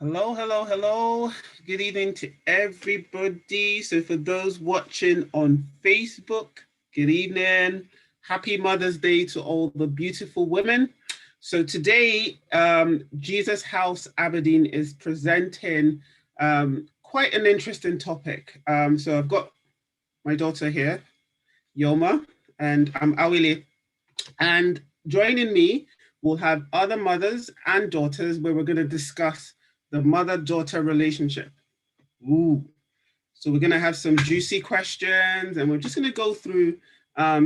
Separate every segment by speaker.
Speaker 1: Hello, hello, hello. Good evening to everybody. So for those watching on Facebook, good evening. Happy Mother's Day to all the beautiful women. So today, Jesus House Aberdeen is presenting quite an interesting topic. So I've got my daughter here, Yoma, and I'm Awile. And joining me, we'll have other mothers and daughters where we're going to discuss the mother-daughter relationship. Ooh. So we're going to have some juicy questions and we're just going to go through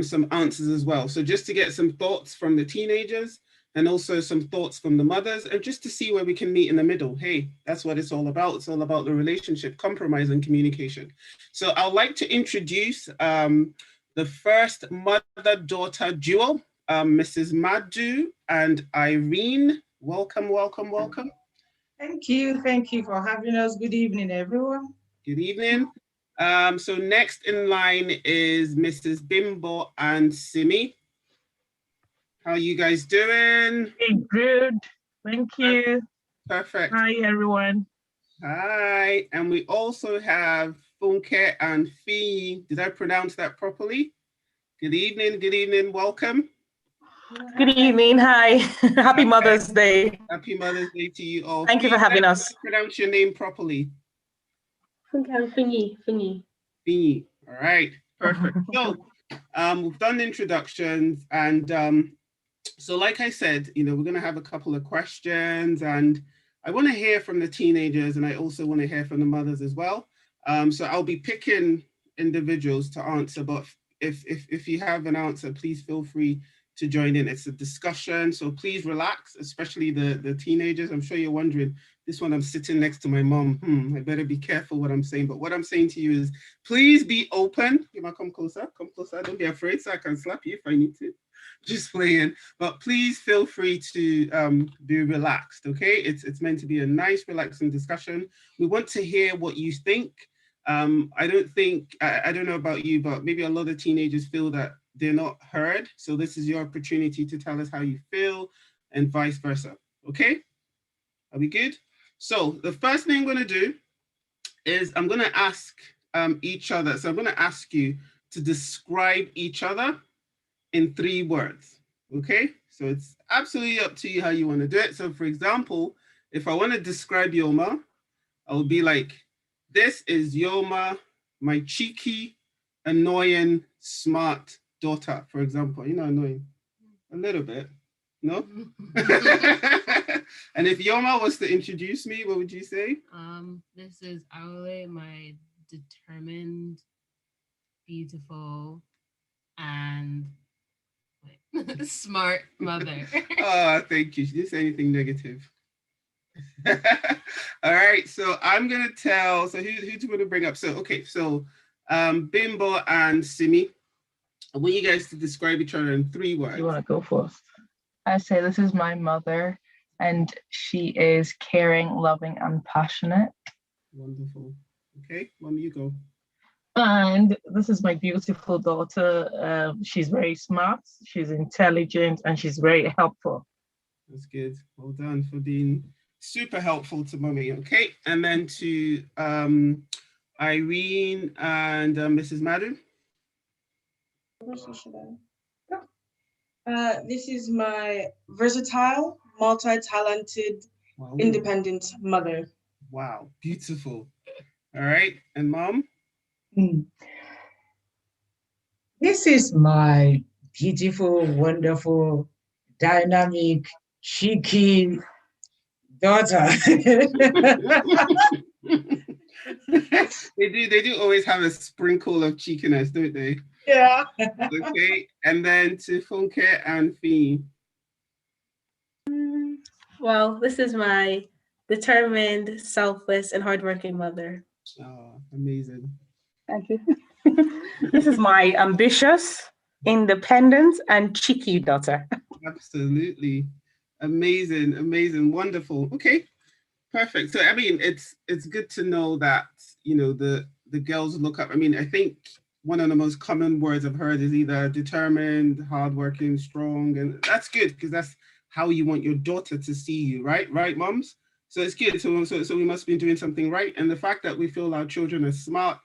Speaker 1: some answers as well. So just to get some thoughts from the teenagers and also some thoughts from the mothers and just to see where we can meet in the middle. Hey, that's what it's all about. It's all about the relationship, compromise and communication. So I'd like to introduce the first mother-daughter duo, Mrs. Madu and Irene. Welcome, welcome, welcome.
Speaker 2: Thank you. Thank you for having us. Good evening, everyone.
Speaker 1: Good evening. So next in line is Mrs. Bimbo and Simi. How are you guys doing?
Speaker 3: Good. Thank you.
Speaker 1: Perfect.
Speaker 3: Hi, everyone.
Speaker 1: Hi. And we also have Funke and Fee. Did I pronounce that properly? Good evening. Good evening. Welcome.
Speaker 3: Good evening. Hi. Happy Mother's Day.
Speaker 1: Happy Mother's Day to you all.
Speaker 3: Thank you for having us.
Speaker 1: Pronounce your name properly.
Speaker 4: Funke and Fingy.
Speaker 1: Fingy. All right. Perfect. So we've done the introductions and so like I said, we're going to have a couple of questions and I want to hear from the teenagers and I also want to hear from the mothers as well. So I'll be picking individuals to answer, but if you have an answer, please feel free to join in. It's a discussion, so please relax, especially the teenagers. I'm sure you're wondering, this one I'm sitting next to my mom. I better be careful what I'm saying. But what I'm saying to you is, please be open. You might come closer. Don't be afraid, so I can slap you if I need to. Just playing. But please feel free to be relaxed, okay? It's meant to be a nice, relaxing discussion. We want to hear what you think. I don't know about you, but maybe a lot of teenagers feel that they're not heard. So this is your opportunity to tell us how you feel and vice versa. Okay? Are we good? So the first thing I'm going to do is I'm going to ask each other. So I'm going to ask you to describe each other in 3 words. Okay? So it's absolutely up to you how you want to do it. So for example, if I want to describe Yoma, I'll be like, this is Yoma, my cheeky, annoying, smart daughter, for example. Annoying a little bit, no? And if Yoma was to introduce me, what would you say?
Speaker 4: This is Aule, my determined, beautiful, and smart mother.
Speaker 1: Oh, thank you. She didn't say anything negative. All right, so I'm gonna tell. So who do you want to bring up? So okay, so Bimbo and Simi, I want you guys to describe each other in 3 words.
Speaker 3: You want to go first?
Speaker 2: I say this is my mother, and she is caring, loving, and passionate.
Speaker 1: Wonderful. Okay, Mom, you go.
Speaker 2: And this is my beautiful daughter. She's very smart, she's intelligent, and she's very helpful.
Speaker 1: That's good. Well done for being super helpful to Mommy. Okay, and then to Irene and Mrs. Madden.
Speaker 5: This is my versatile, multi-talented, independent mother.
Speaker 1: Wow, beautiful. All right, and Mom?
Speaker 6: This is my beautiful, wonderful, dynamic, cheeky daughter.
Speaker 1: They do always have a sprinkle of cheekiness, don't they?
Speaker 5: Yeah.
Speaker 1: Okay, and then to Funke and Fee.
Speaker 4: Well, this is my determined, selfless, and hardworking mother.
Speaker 1: Oh, amazing.
Speaker 3: Thank you. This is my ambitious, independent, and cheeky daughter.
Speaker 1: Absolutely. Amazing, wonderful. Okay, perfect. So I mean, it's good to know that, the girls look up. I mean, I think one of the most common words I've heard is either determined, hardworking, strong, and that's good because that's how you want your daughter to see you, right? Right, moms? So it's good. So we must be doing something right. And the fact that we feel our children are smart,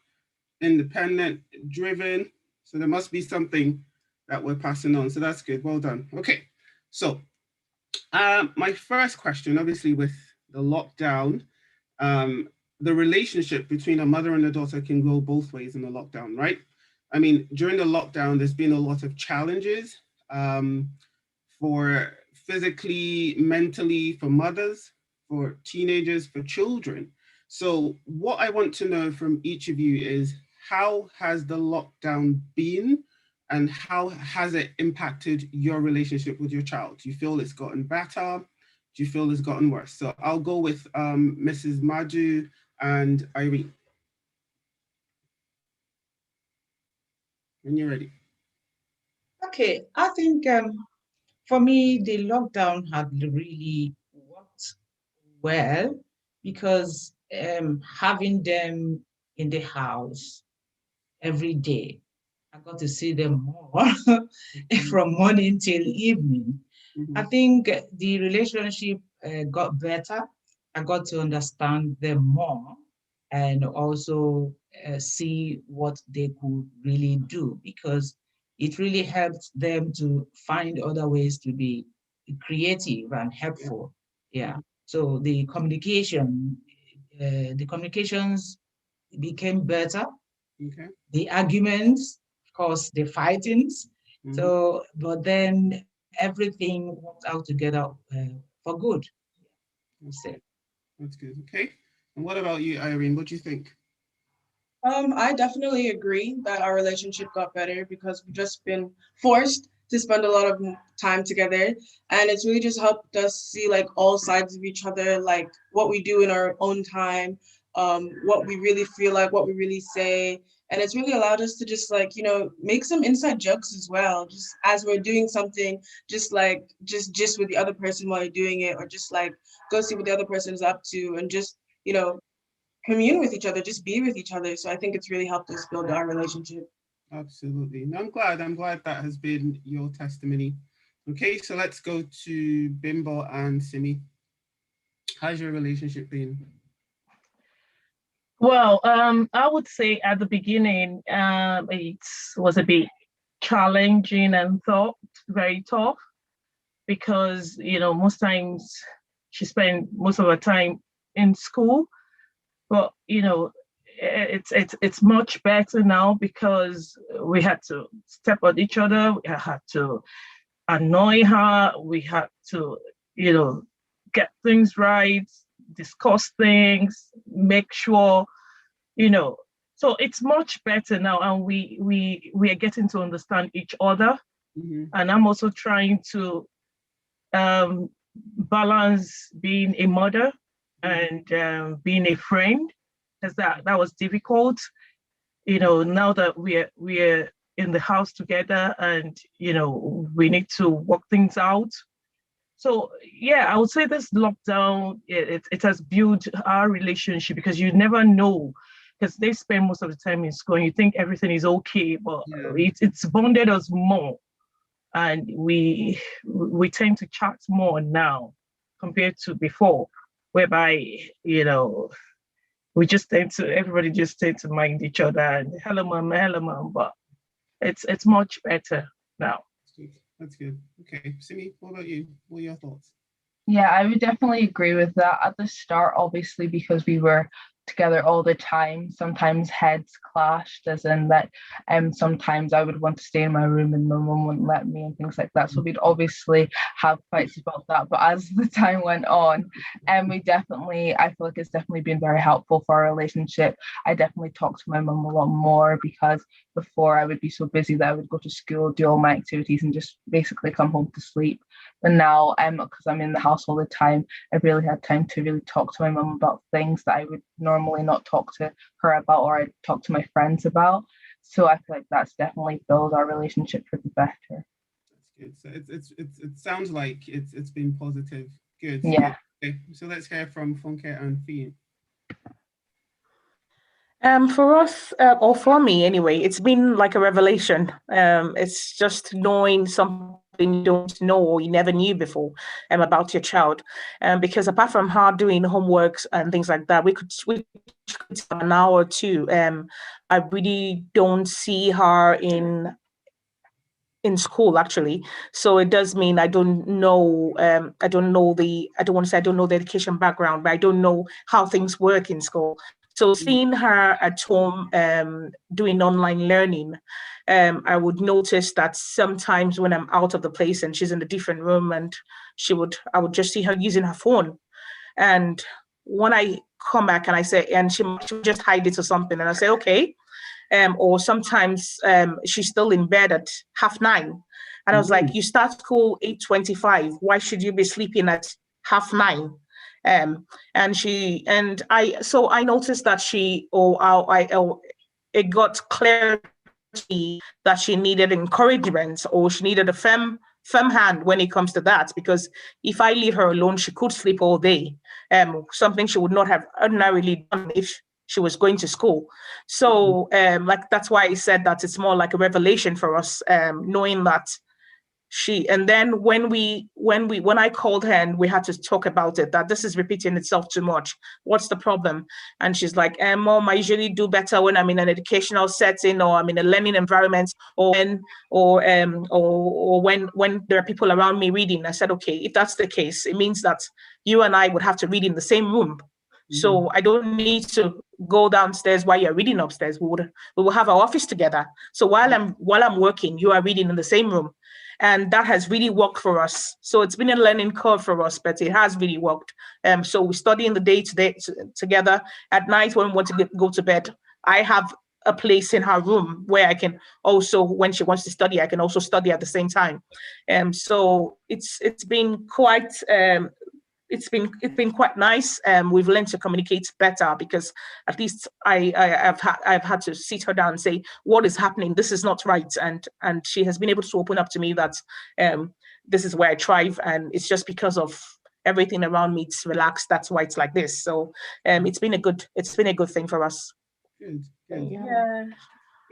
Speaker 1: independent, driven. So there must be something that we're passing on. So that's good. Well done. Okay. So my first question, obviously with the lockdown, the relationship between a mother and a daughter can go both ways in the lockdown, right? I mean, during the lockdown, there's been a lot of challenges for physically, mentally, for mothers, for teenagers, for children. So what I want to know from each of you is, how has the lockdown been and how has it impacted your relationship with your child? Do you feel it's gotten better? Do you feel it's gotten worse? So I'll go with Mrs. Madu and Irene. When you're ready.
Speaker 6: Okay, I think for me, the lockdown had really worked well because having them in the house every day, I got to see them more from morning till evening. I think the relationship got better. I got to understand them more and also see what they could really do, because it really helped them to find other ways to be creative and helpful. Yeah. So the communications became better.
Speaker 1: Okay.
Speaker 6: The arguments, of course, the fightings. So, but then everything worked out together for good.
Speaker 1: That's good. Okay. And what about you, Irene? What do you think?
Speaker 5: I definitely agree that our relationship got better because we've just been forced to spend a lot of time together, and it's really just helped us see like all sides of each other, like what we do in our own time, what we really feel like, what we really say, and it's really allowed us to just like, you know, make some inside jokes as well, just as we're doing something, just like just with the other person while you're doing it, or just like go see what the other person is up to, and just, you know, commune with each other, just be with each other. So I think it's really helped us build our relationship.
Speaker 1: Absolutely. No, I'm glad that has been your testimony. Okay, so let's go to Bimbo and Simi. How's your relationship been?
Speaker 2: Well, I would say at the beginning, it was a bit challenging and very tough, because, you know, most times she spent most of her time in school, but, you know, it's much better now because we had to step on each other. We had to annoy her. We had to, you know, get things right, discuss things, make sure, you know. So it's much better now, and we are getting to understand each other. And I'm also trying to balance being a mother and being a friend, because that was difficult. You know, now that we're in the house together, and, you know, we need to work things out. So yeah, I would say this lockdown, it has built our relationship, because you never know, because they spend most of the time in school and you think everything is okay, but it's bonded us more, and we tend to chat more now compared to before, whereby, you know, everybody just tend to mind each other and hello mom, but it's much better now.
Speaker 1: That's good. Okay, Simi, what about you? What are your thoughts?
Speaker 7: Yeah, I would definitely agree with that. At the start, obviously, because we were together all the time, sometimes heads clashed, as in that sometimes I would want to stay in my room and my mum wouldn't let me and things like that. So we'd obviously have fights about that. But as the time went on, I feel like it's definitely been very helpful for our relationship. I definitely talk to my mum a lot more, because before I would be so busy that I would go to school, do all my activities and just basically come home to sleep. And now, because I'm in the house all the time, I really had time to really talk to my mum about things that I would normally not talk to her about, or I'd talk to my friends about. So I feel like that's definitely built our relationship for the better.
Speaker 1: That's good. So it sounds like it's been positive. Good.
Speaker 7: Yeah.
Speaker 1: Okay, so let's hear from Funke and Fee.
Speaker 3: For us, or for me anyway, it's been like a revelation. It's just knowing something you don't know or you never knew before about your child. Because apart from her doing homeworks and things like that, we could an hour or two. I really don't see her in school actually. So it does mean I don't know, I don't want to say I don't know the education background, but I don't know how things work in school. So seeing her at home doing online learning, I would notice that sometimes when I'm out of the place and she's in a different room, and I would just see her using her phone. And when I come back and I say, and she would just hide it or something, and I say, okay. Or sometimes she's still in bed at 9:30. And I was like, you start school 8:25. Why should you be sleeping at 9:30? So I noticed that it got clear to me that she needed encouragement, or she needed a firm hand when it comes to that, because if I leave her alone, she could sleep all day, something she would not have ordinarily done if she was going to school. So like that's why I said that it's more like a revelation for us, knowing that and then when I called her and we had to talk about it, that this is repeating itself too much. What's the problem? And she's like, Mom, I usually do better when I'm in an educational setting, or I'm in a learning environment, or when there are people around me reading. I said, okay, if that's the case, it means that you and I would have to read in the same room. So I don't need to go downstairs while you're reading upstairs. We will have our office together. So while I'm working, you are reading in the same room. And that has really worked for us. So it's been a learning curve for us, but it has really worked. So we study in the day together. At night, when we want to go to bed, I have a place in her room where I can also, when she wants to study, I can also study at the same time. So it's been quite it's been quite nice. We've learned to communicate better, because at least I've had to sit her down and say, what is happening? This is not right. And she has been able to open up to me that this is where I thrive, and it's just because of everything around me. It's relaxed. That's why it's like this. So it's been a good thing for us.
Speaker 1: Good.
Speaker 4: Yeah.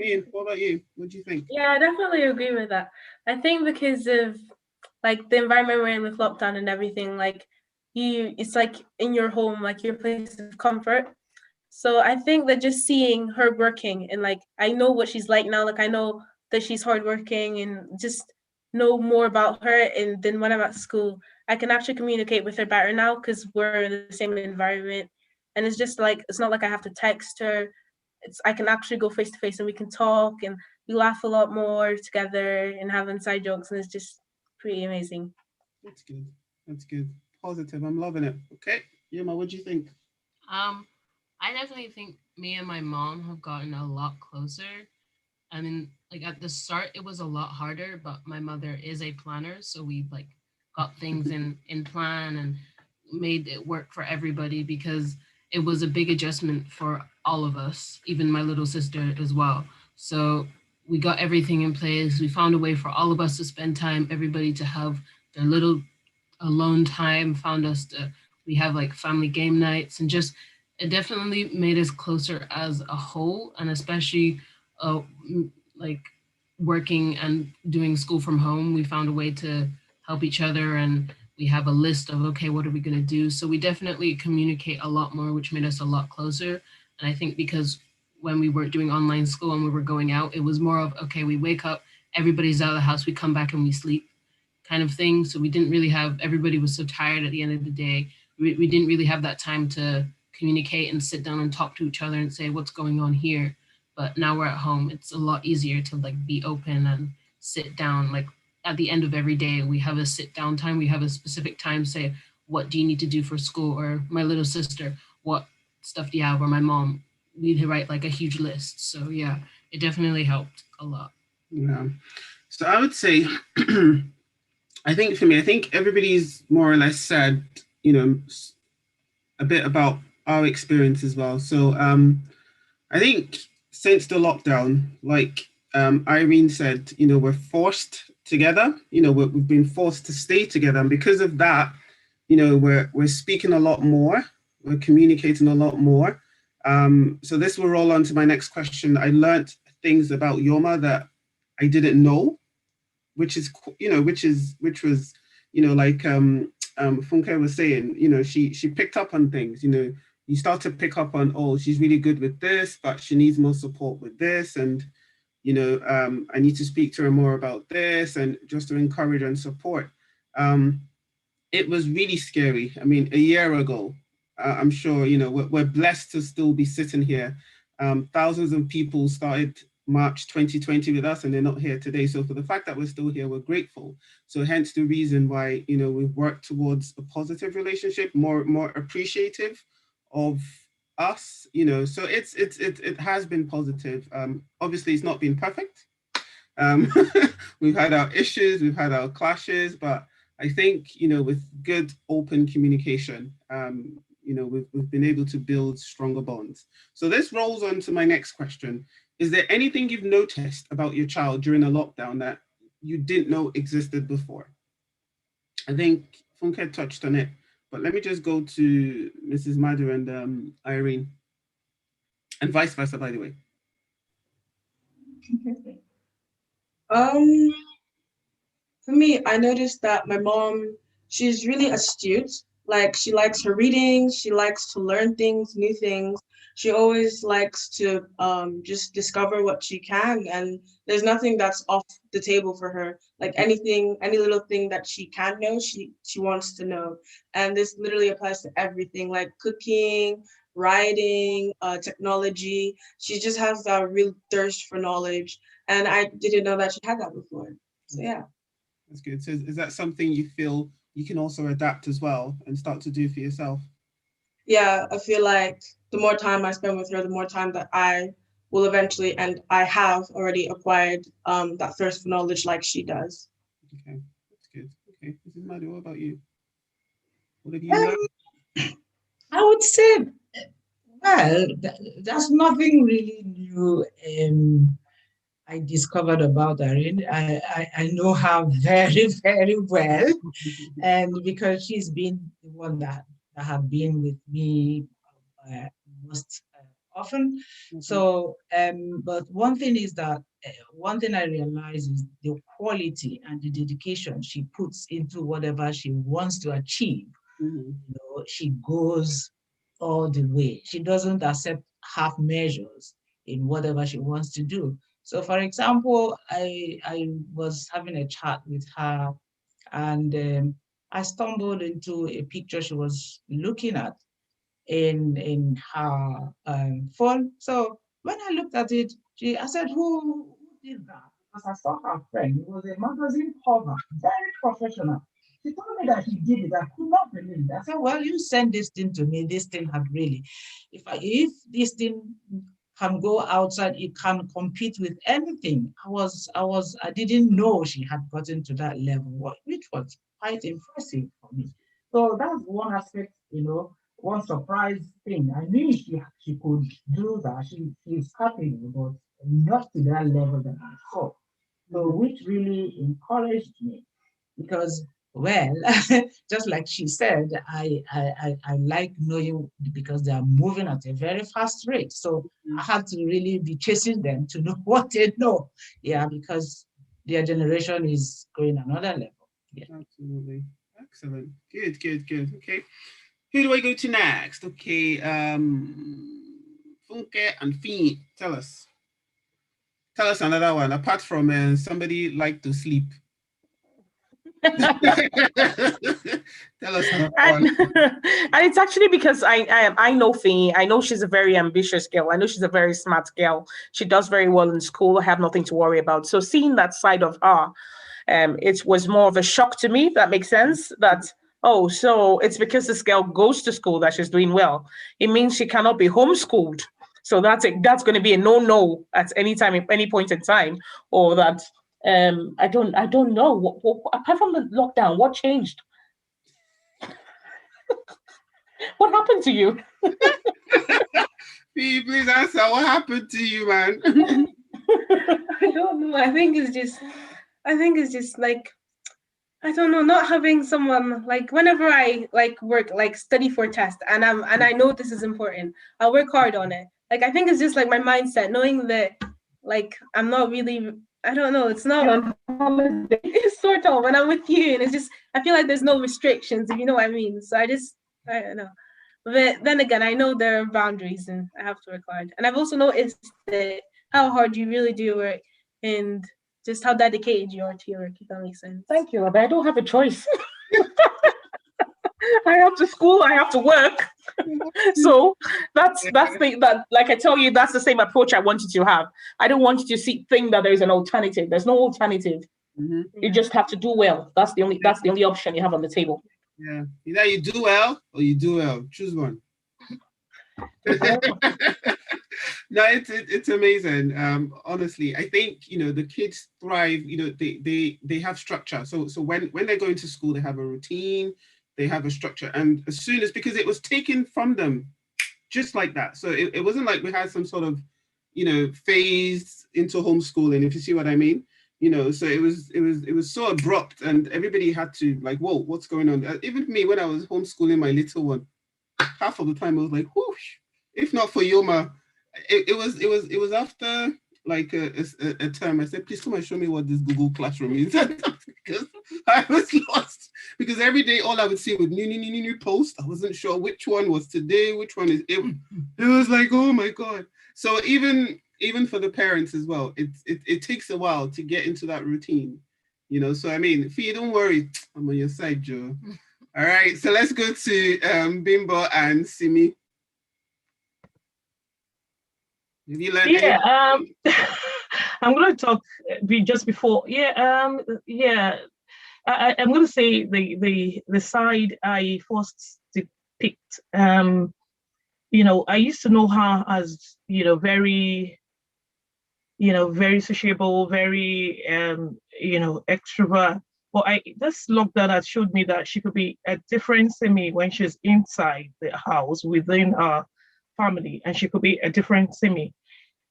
Speaker 1: Ian, what about you? What do you think?
Speaker 4: Yeah, I definitely agree with that. I think because of like the environment we're in with lockdown and everything, like it's like in your home, like your place of comfort. So I think that just seeing her working, and like I know what she's like now, like I know that she's hardworking, and just know more about her. And then when I'm at school, I can actually communicate with her better now, because we're in the same environment. And it's just like, it's not like I have to text her. I can actually go face to face and we can talk, and we laugh a lot more together and have inside jokes, and it's just pretty amazing.
Speaker 1: That's good. That's good. Positive. I'm loving it. Okay. Yuma, what do you think?
Speaker 8: I definitely think me and my mom have gotten a lot closer. I mean, like at the start, it was a lot harder, but my mother is a planner, so we like got things in plan and made it work for everybody, because it was a big adjustment for all of us, even my little sister as well. So we got everything in place. We found a way for all of us to spend time, everybody to have their little alone time, we have like family game nights, and just it definitely made us closer as a whole. And especially like working and doing school from home, we found a way to help each other, and we have a list of, okay, what are we going to do? So we definitely communicate a lot more, which made us a lot closer. And I think because when we were doing online school and we were going out, it was more of, okay, we wake up, everybody's out of the house, we come back and we sleep kind of thing. So we didn't really have, everybody was so tired at the end of the day. We didn't really have that time to communicate and sit down and talk to each other and say what's going on here. But now we're at home, it's a lot easier to like be open and sit down. Like at the end of every day, we have a sit down time. We have a specific time, say, what do you need to do for school? Or my little sister, what stuff do you have? Or my mom, we'd write like a huge list. So yeah, it definitely helped a lot.
Speaker 1: Yeah. So I would say, I think for me, I think everybody's more or less said, you know, a bit about our experience as well. So I think since the lockdown, like Irene said, you know, we're forced together, you know, we've been forced to stay together. And because of that, you know, we're speaking a lot more, we're communicating a lot more. So this will roll on to my next question. I learned things about Yoma that I didn't know, which is, which was, like Funke was saying, she picked up on things. You start to pick up on, oh, she's really good with this, but she needs more support with this, and I need to speak to her more about this, and just to encourage and support. It was really scary. I mean, a year ago, I'm sure, we're blessed to still be sitting here. Thousands of people started March 2020 with us, and they're not here today. So for the fact that we're still here, we're grateful. So hence the reason why, we've worked towards a positive relationship, more appreciative of us, so it has been positive. Obviously it's not been perfect. We've had our issues, we've had our clashes, but I think, with good open communication, we've been able to build stronger bonds. So this rolls on to my next question. Is there anything you've noticed about your child during a lockdown that you didn't know existed before? I think Funke touched on it, but let me just go to Mrs. Madhu and Irene, and vice versa, by the way.
Speaker 5: For me, I noticed that my mom, she's really astute. Like, she likes her reading, she likes to learn things, new things. She always likes to just discover what she can, and there's nothing that's off the table for her. Like, anything, any little thing that she can know, she wants to know. And this literally applies to everything, like cooking, writing, technology. She just has that real thirst for knowledge, and I didn't know that she had that before. So yeah.
Speaker 1: That's good. So is that something you feel you can also adapt as well and start to do for yourself?
Speaker 5: Yeah, I feel like the more time I spend with her, the more time that I will eventually, and I have already acquired that thirst for knowledge like she does.
Speaker 1: Okay, that's good. Okay, Mrs. Maddy, what about you? What have you learned?
Speaker 6: I would say, well, there's nothing really new I discovered about Irene. I know her very, very well. And because she's been the one that have been with me most often. So, but one thing is that, one thing I realize is the quality and the dedication she puts into whatever she wants to achieve. She goes all the way. She doesn't accept half measures in whatever she wants to do. So, for example, I was having a chat with her, and I stumbled into a picture she was looking at in her phone. So when I looked at it, I said, who did that? Because I saw her friend. It was a magazine cover, very professional. She told me that she did it. I could not believe it. I said, well, you send this thing to me. This thing had really, if this thing can go outside, it can compete with anything. I didn't know she had gotten to that level, which was quite impressive for me. So that's one aspect, one surprise thing. I knew she could do that. She's capable, but not to that level that I saw. So which really encouraged me, because, well, just like she said, I like knowing, because they are moving at a very fast rate. So I had to really be chasing them to know what they know. Yeah, because their generation is going another level. Yeah.
Speaker 1: Absolutely. Excellent. Good. Okay. Who do I go to next? Okay. Funke and Fee, tell us another one, apart from somebody like to sleep. Tell us another one.
Speaker 3: And it's actually because I know Fee. I know she's a very ambitious girl. I know she's a very smart girl. She does very well in school. I have nothing to worry about. So seeing that side of her, it was more of a shock to me, if that makes sense. That, oh, so it's because this girl goes to school that she's doing well. It means she cannot be homeschooled. So that's going to be a no at any time, at any point in time, or that I don't know. What apart from the lockdown, what changed? What happened to you?
Speaker 1: Please answer. What happened to you, man?
Speaker 4: I don't know. I think it's just like, I don't know, not having someone, like, whenever I work, study for a test, and I know this is important, I'll work hard on it. Like, I think it's just like my mindset, knowing that, like, I'm not really I don't know, it's not on holiday. It's sort of when I'm with you, and it's just I feel like there's no restrictions, if you know what I mean. So I don't know. But then again, I know there are boundaries and I have to work hard. And I've also noticed that how hard you really do work and just how dedicated you are to your work, if that makes sense.
Speaker 3: Thank you, but I don't have a choice. I have to school, I have to work. So that's that, like I tell you, that's the same approach I want you to have. I don't want you to think that there's an alternative. There's no alternative. You just have to do well. That's the only option you have on the table.
Speaker 1: Yeah. Either you do well or you do well. Choose one. No, it's amazing. Honestly, I think the kids thrive. They have structure. So when they're going to school, they have a routine, they have a structure, and as soon as because it was taken from them, just like that. So it wasn't like we had some sort of phase into homeschooling, if you see what I mean. So it was so abrupt, and everybody had to like, whoa, what's going on? Even me, when I was homeschooling my little one, half of the time I was like, whoosh. If not for Yoma, it was after like a term. I said, please come and show me what this Google Classroom is, because I was lost. Because every day all I would see was new post. I wasn't sure which one was today, which one is it. It was like, oh my god. So even for the parents as well, it takes a while to get into that routine, So I mean, Fee, don't worry, I'm on your side, Joe. All right, so let's go to Bimbo and Simi. Have you learned anything?
Speaker 2: I'm going to talk just before. I'm going to say the side I first depict. I used to know her as very very sociable, very extrovert. But this lockdown has showed me that she could be a different Simi when she's inside the house within our family, and she could be a different Simi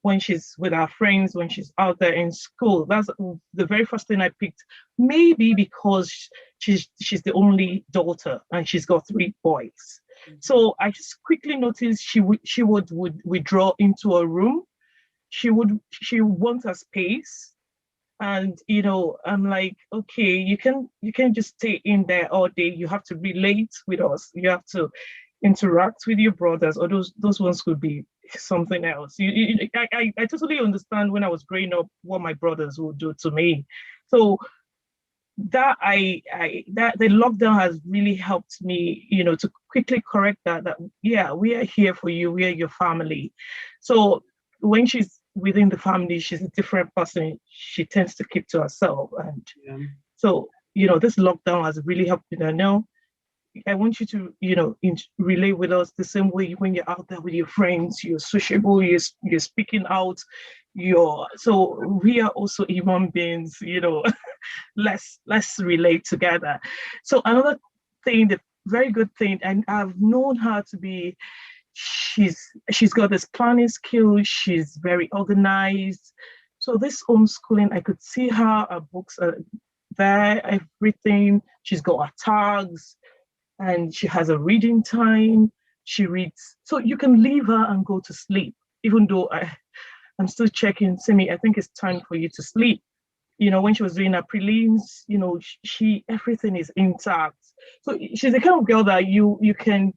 Speaker 2: when she's with our friends, when she's out there in school. That's the very first thing I picked. Maybe because she's the only daughter and she's got 3 boys. So I just quickly noticed she would withdraw into a room. She wants her space. And I'm like, okay, you can just stay in there all day. You have to relate with us. You have to interact with your brothers, or those ones could be something else. I totally understand when I was growing up what my brothers would do to me. So that that the lockdown has really helped me, to quickly correct that yeah, we are here for you. We are your family. So when she's within the family, she's a different person. She tends to keep to herself, and so this lockdown has really helped me. No, I want you to relate with us the same way when you're out there with your friends. You're sociable. You're speaking out. So we are also human beings. Let's relate together. So another thing, the very good thing, and I've known her to be. She's got this planning skill. She's very organized. So this homeschooling, I could see her books are there, everything. She's got her tags, and she has a reading time. She reads. So you can leave her and go to sleep, even though I'm still checking. Simi, I think it's time for you to sleep. When she was doing her prelims, she everything is intact. So she's the kind of girl that you can.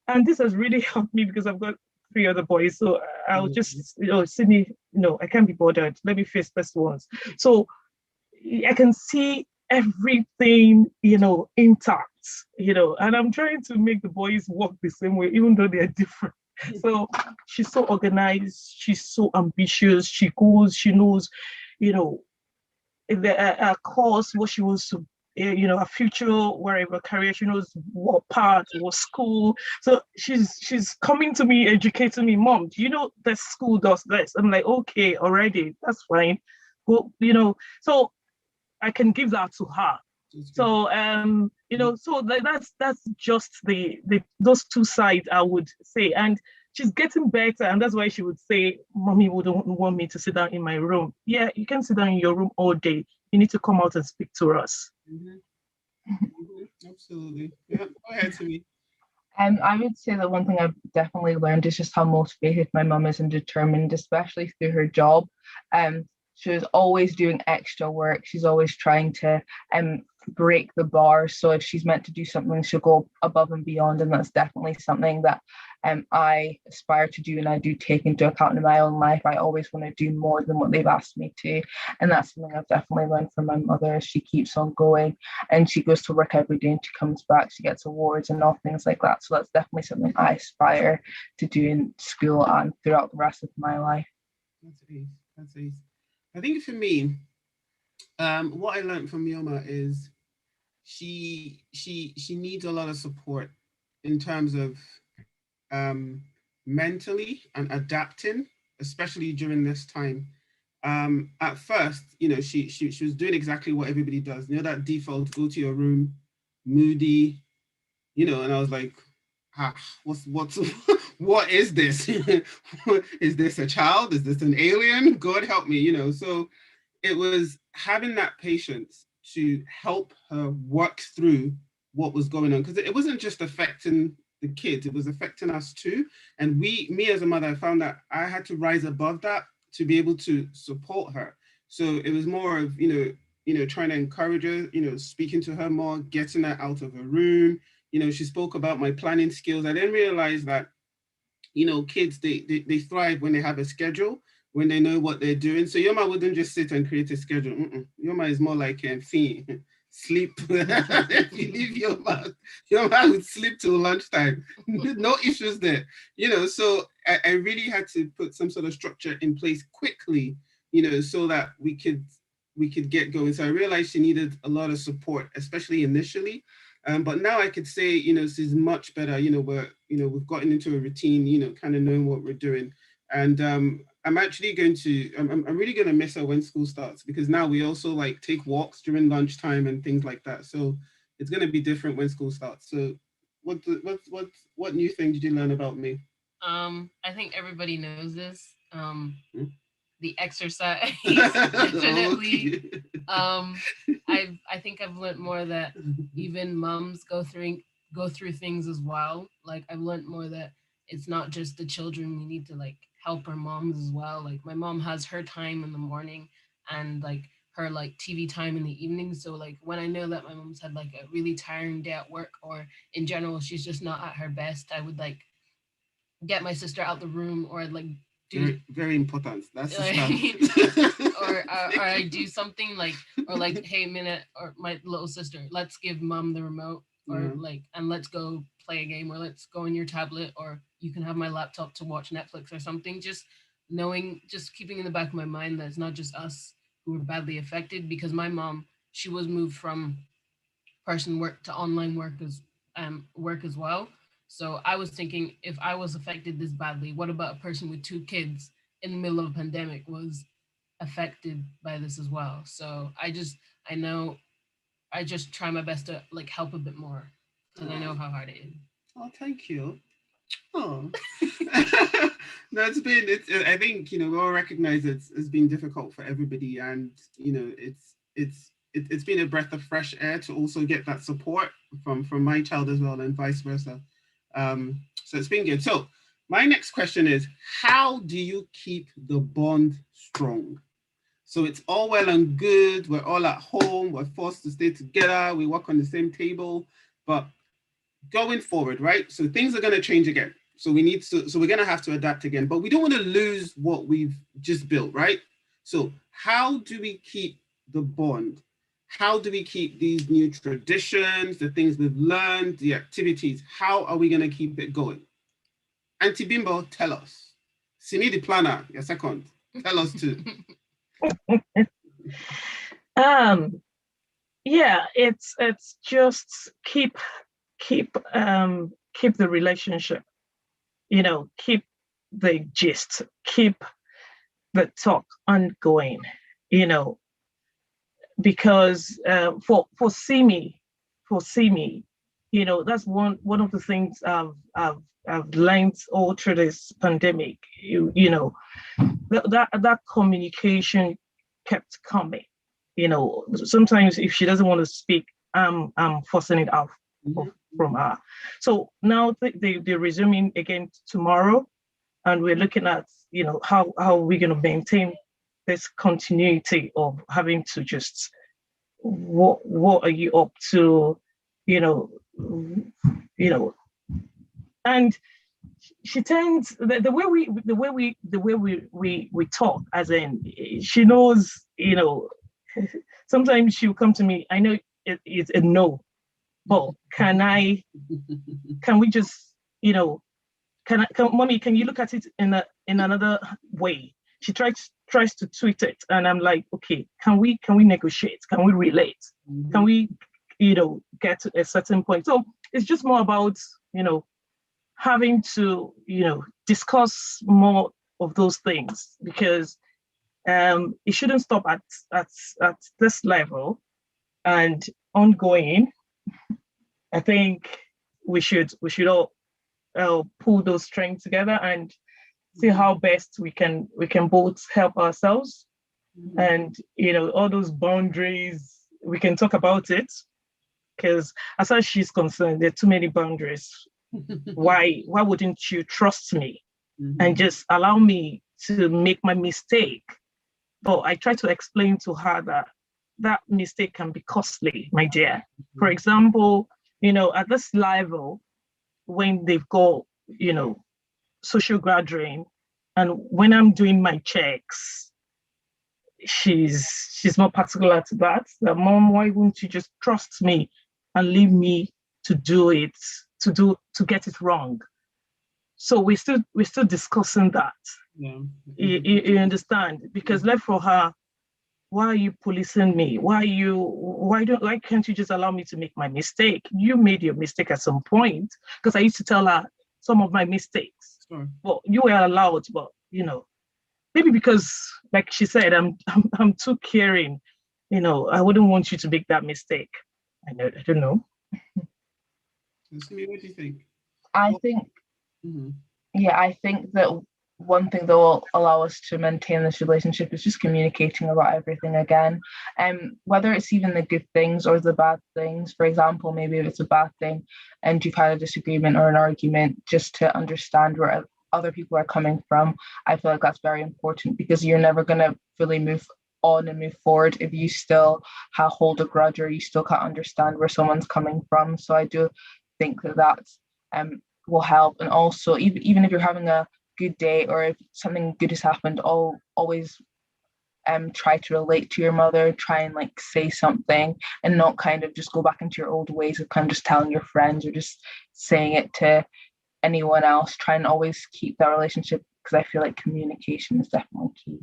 Speaker 2: And this has really helped me because I've got 3 other boys. So I'll just, Sydney, I can't be bothered. Let me face this ones. So I can see everything, intact, and I'm trying to make the boys work the same way, even though they're different. So she's so organized. She's so ambitious. She knows, a course, what she wants to a future, wherever career, she knows what part, what school. So she's coming to me, educating me, Mom, do you know that school does this? I'm like, okay, already, that's fine. Well, so I can give that to her. So so that's just the those 2 sides I would say. And she's getting better, and that's why she would say, Mommy wouldn't want me to sit down in my room. Yeah, you can sit down in your room all day. You need to come out and speak to us.
Speaker 1: Absolutely. Yeah, go ahead, Simi.
Speaker 7: I would say that one thing I've definitely learned is just how motivated my mum is and determined, especially through her job. she was always doing extra work. She's always trying to break the bar. So if she's meant to do something, she'll go above and beyond. And that's definitely something that I aspire to do, and I do take into account in my own life. I always want to do more than what they've asked me to. And that's something I've definitely learned from my mother. She keeps on going, and she goes to work every day, and she comes back, she gets awards and all things like that. So that's definitely something I aspire to do in school and throughout the rest of my life.
Speaker 1: That's ace. That's ace. I think for me, what I learned from Yoma is she needs a lot of support in terms of mentally and adapting, especially during this time. At first, you know, she was doing exactly what everybody does. You know, that default, go to your room, moody, you know, and I was like, what's what is this? Is this a child? Is this an alien? God help me, you know. So it was having that patience to help her work through what was going on, because it wasn't just affecting the kids, it was affecting us too. And me as a mother, I found that I had to rise above that to be able to support her. So it was more of, you know, trying to encourage her, you know, speaking to her more, getting her out of her room. You know, she spoke about my planning skills. I didn't realize that, you know, kids, they thrive when they have a schedule, when they know what they're doing. So Yoma wouldn't just sit and create a schedule. Yoma is more like sleep. If you leave Yoma would sleep till lunchtime. No issues there. You know, so I really had to put some sort of structure in place quickly, you know, so that we could get going. So I realized she needed a lot of support, especially initially. But now I could say, you know, this is much better. You know, we've gotten into a routine, you know, kind of knowing what we're doing. And I'm actually I'm really going to miss her when school starts, because now we also like take walks during lunchtime and things like that. So it's going to be different when school starts. So what new thing did you learn about me?
Speaker 8: I think everybody knows this. The exercise, definitely. I think I've learned more that even moms go through things as well. Like I've learned more that it's not just the children. We need to like help our moms as well. Like my mom has her time in the morning and like her like TV time in the evening. So like when I know that my mom's had like a really tiring day at work, or in general she's just not at her best, I would like get my sister out the room, or like
Speaker 1: very, very important. That's
Speaker 8: like, or I do something like, or like, hey, Minute, or my little sister, let's give mom the remote, or like, and let's go play a game, or let's go on your tablet, or you can have my laptop to watch Netflix or something. Just knowing, just keeping in the back of my mind that it's not just us who were badly affected, because my mom, she was moved from person work to online work as well. So I was thinking, if I was affected this badly, what about a person with 2 kids in the middle of a pandemic was affected by this as well? So I just try my best to like help a bit more, because I know how hard it is.
Speaker 1: Oh, thank you. Oh, that's been it. I think, you know, we all recognize it's been difficult for everybody, and you know, it's been a breath of fresh air to also get that support from my child as well, and vice versa. So it's been good. So my next question is, how do you keep the bond strong? So it's all well and good, we're all at home, we're forced to stay together, we work on the same table, but going forward, right? So things are going to change again. So we're going to have to adapt again, but we don't want to lose what we've just built, right? So how do we keep the bond? How do we keep these new traditions, the things we've learned, the activities? How are we going to keep it going? Auntie Bimbo, tell us. Simi the planner, your second. Tell us too.
Speaker 2: Yeah, it's just keep the relationship, you know, keep the gist, keep the talk ongoing, you know, because for Simi, you know, that's one of the things I've learned all through this pandemic. You know, that communication kept coming. You know, sometimes if she doesn't want to speak, I'm forcing it out from her. So now they're resuming again tomorrow, and we're looking at, you know, how are we going to maintain this continuity of having to just, what are you up to, you know, and she tends, the way we talk, as in, she knows, sometimes she'll come to me, I know it's a no, but can we just, mommy, can you look at it in another way? She tries to tweet it, and I'm like, okay, can we negotiate? Can we relate? Mm-hmm. Can we, get to a certain point? So it's just more about, having to, discuss more of those things, because it shouldn't stop at this level, and ongoing. I think we should all pull those strings together and see how best we can both help ourselves. Mm-hmm. And all those boundaries, we can talk about it, because as far as she's concerned, there are too many boundaries. Why wouldn't you trust me? Mm-hmm. And just allow me to make my mistake? But I try to explain to her that mistake can be costly, my dear. Mm-hmm. For example, at this level, when they've got, social gathering, and when I'm doing my checks, she's more particular to that. That, Mom, why wouldn't you just trust me and leave me to do it, to get it wrong? So we're still discussing that. Yeah. You understand? Because left for her, why are you policing me? Why can't you just allow me to make my mistake? You made your mistake at some point, because I used to tell her some of my mistakes. Sure. Well, you were allowed, but maybe because, like she said, I'm too caring. I wouldn't want you to make that mistake. I don't know.
Speaker 1: What do you think?
Speaker 7: I think, yeah, I think that one thing that will allow us to maintain this relationship is just communicating about everything again. Whether it's even the good things or the bad things. For example, maybe if it's a bad thing and you've had a disagreement or an argument, just to understand where other people are coming from. I feel like that's very important, because you're never going to fully move on and move forward if you still hold a grudge, or you still can't understand where someone's coming from. So I do think that will help. And also, even if you're having a good day, or if something good has happened, always try to relate to your mother, try and say something, and not kind of just go back into your old ways of kind of just telling your friends or just saying it to anyone else. Try and always keep that relationship, because I feel like communication is definitely key.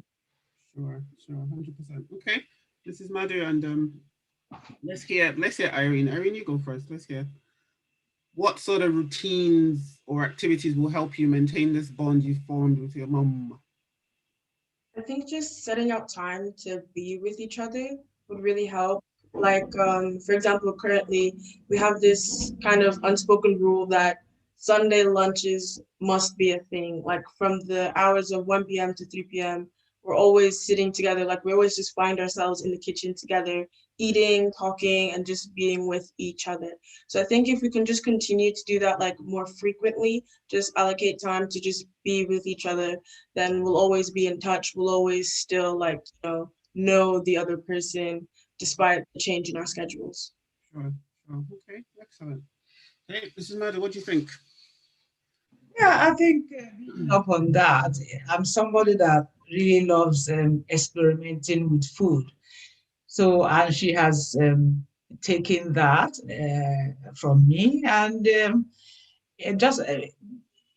Speaker 1: Sure, 100%. Okay, this is Madhu, and let's hear Irene. Irene, you go first. Let's hear what sort of routines or activities will help you maintain this bond you formed with your mom.
Speaker 5: I think just setting out time to be with each other would really help. For example, currently we have this kind of unspoken rule that Sunday lunches must be a thing. From the hours of 1 p.m. to 3 p.m., we're always sitting together. We always just find ourselves in the kitchen together, eating, talking, and just being with each other. So I think if we can just continue to do that more frequently, just allocate time to just be with each other, then we'll always be in touch. We'll always still know the other person despite the change in our schedules.
Speaker 1: Sure. Okay, excellent. Hey, Mrs. Madhu, what do you think?
Speaker 6: Yeah, I think up on that, I'm somebody that really loves experimenting with food. So, and she has taken that from me, and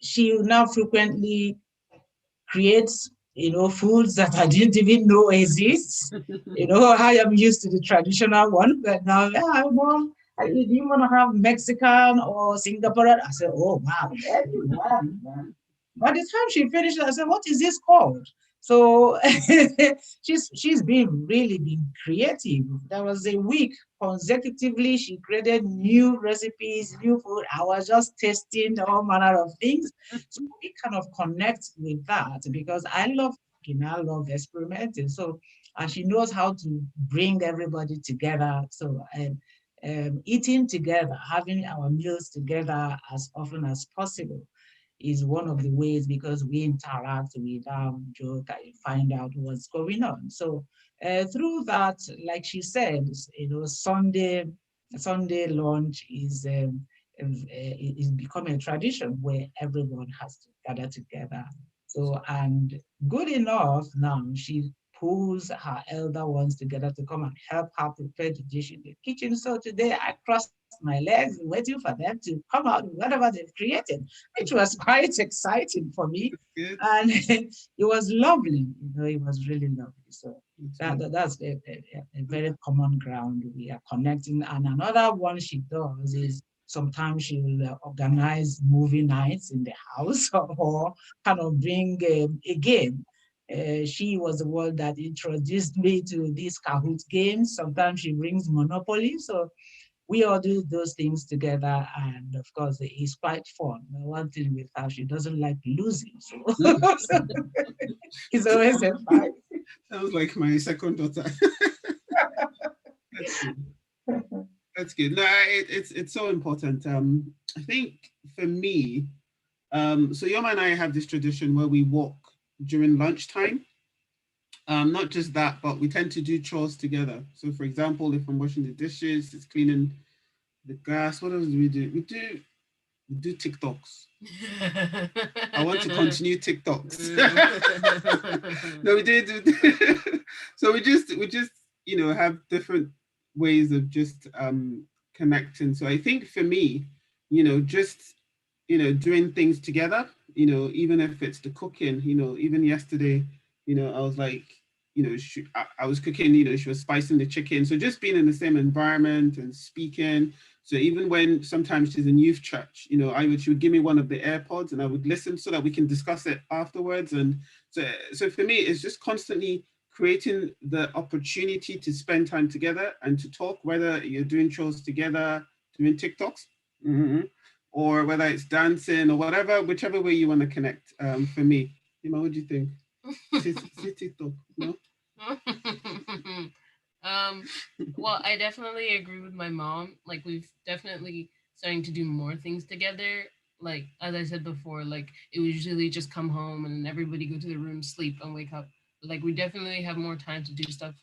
Speaker 6: she now frequently creates, foods that I didn't even know exists. I am used to the traditional one, but now, Mom, do you want to have Mexican or Singaporean? I said, oh, wow, everyone. By the time she finished, I said, what is this called? So she's really been creative. There was a week consecutively, she created new recipes, new food. I was just tasting all manner of things. So we kind of connect with that, because I love cooking, I love experimenting. So, and she knows how to bring everybody together. So eating together, having our meals together as often as possible is one of the ways, because we interact, we laugh, joke, and find out what's going on. So through that, like she said, Sunday lunch is becoming a tradition where everyone has to gather together. So, and good enough now, she pulls her elder ones together to come and help her prepare the dish in the kitchen. So today I crossed my legs waiting for them to come out with whatever they've created, which was quite exciting for me. And it was lovely, it was really lovely. So that's a very common ground. We are connecting. And another one she does is sometimes she will organize movie nights in the house or kind of bring a game. She was the one that introduced me to these Kahoot games. Sometimes she brings Monopoly. So we all do those things together. And of course, it's quite fun. One thing with her, she doesn't like losing. So, it's always a fight.
Speaker 1: Sounds like my second daughter. That's good. That's good. No, it's so important. I think for me, so Yoma and I have this tradition where we walk during lunchtime. Not just that, but we tend to do chores together. So for example, if I'm washing the dishes, it's cleaning the gas. What else do? We do TikToks. I want to continue TikToks. No, we do. So we just have different ways of just connecting. So I think for me, just doing things together, even if it's the cooking, even yesterday, I was like, I was cooking, she was spicing the chicken. So just being in the same environment and speaking. So even when sometimes she's in youth church, she would give me one of the AirPods and I would listen so that we can discuss it afterwards. And so for me, it's just constantly creating the opportunity to spend time together and to talk, whether you're doing chores together, doing TikToks, or whether it's dancing or whatever, whichever way you want to connect. For me, what do you think? TikTok, no?
Speaker 8: Well, I definitely agree with my mom. Like we've definitely starting to do more things together. Like as I said before, like it would usually just come home and everybody go to their room, sleep and wake up. Like we definitely have more time to do stuff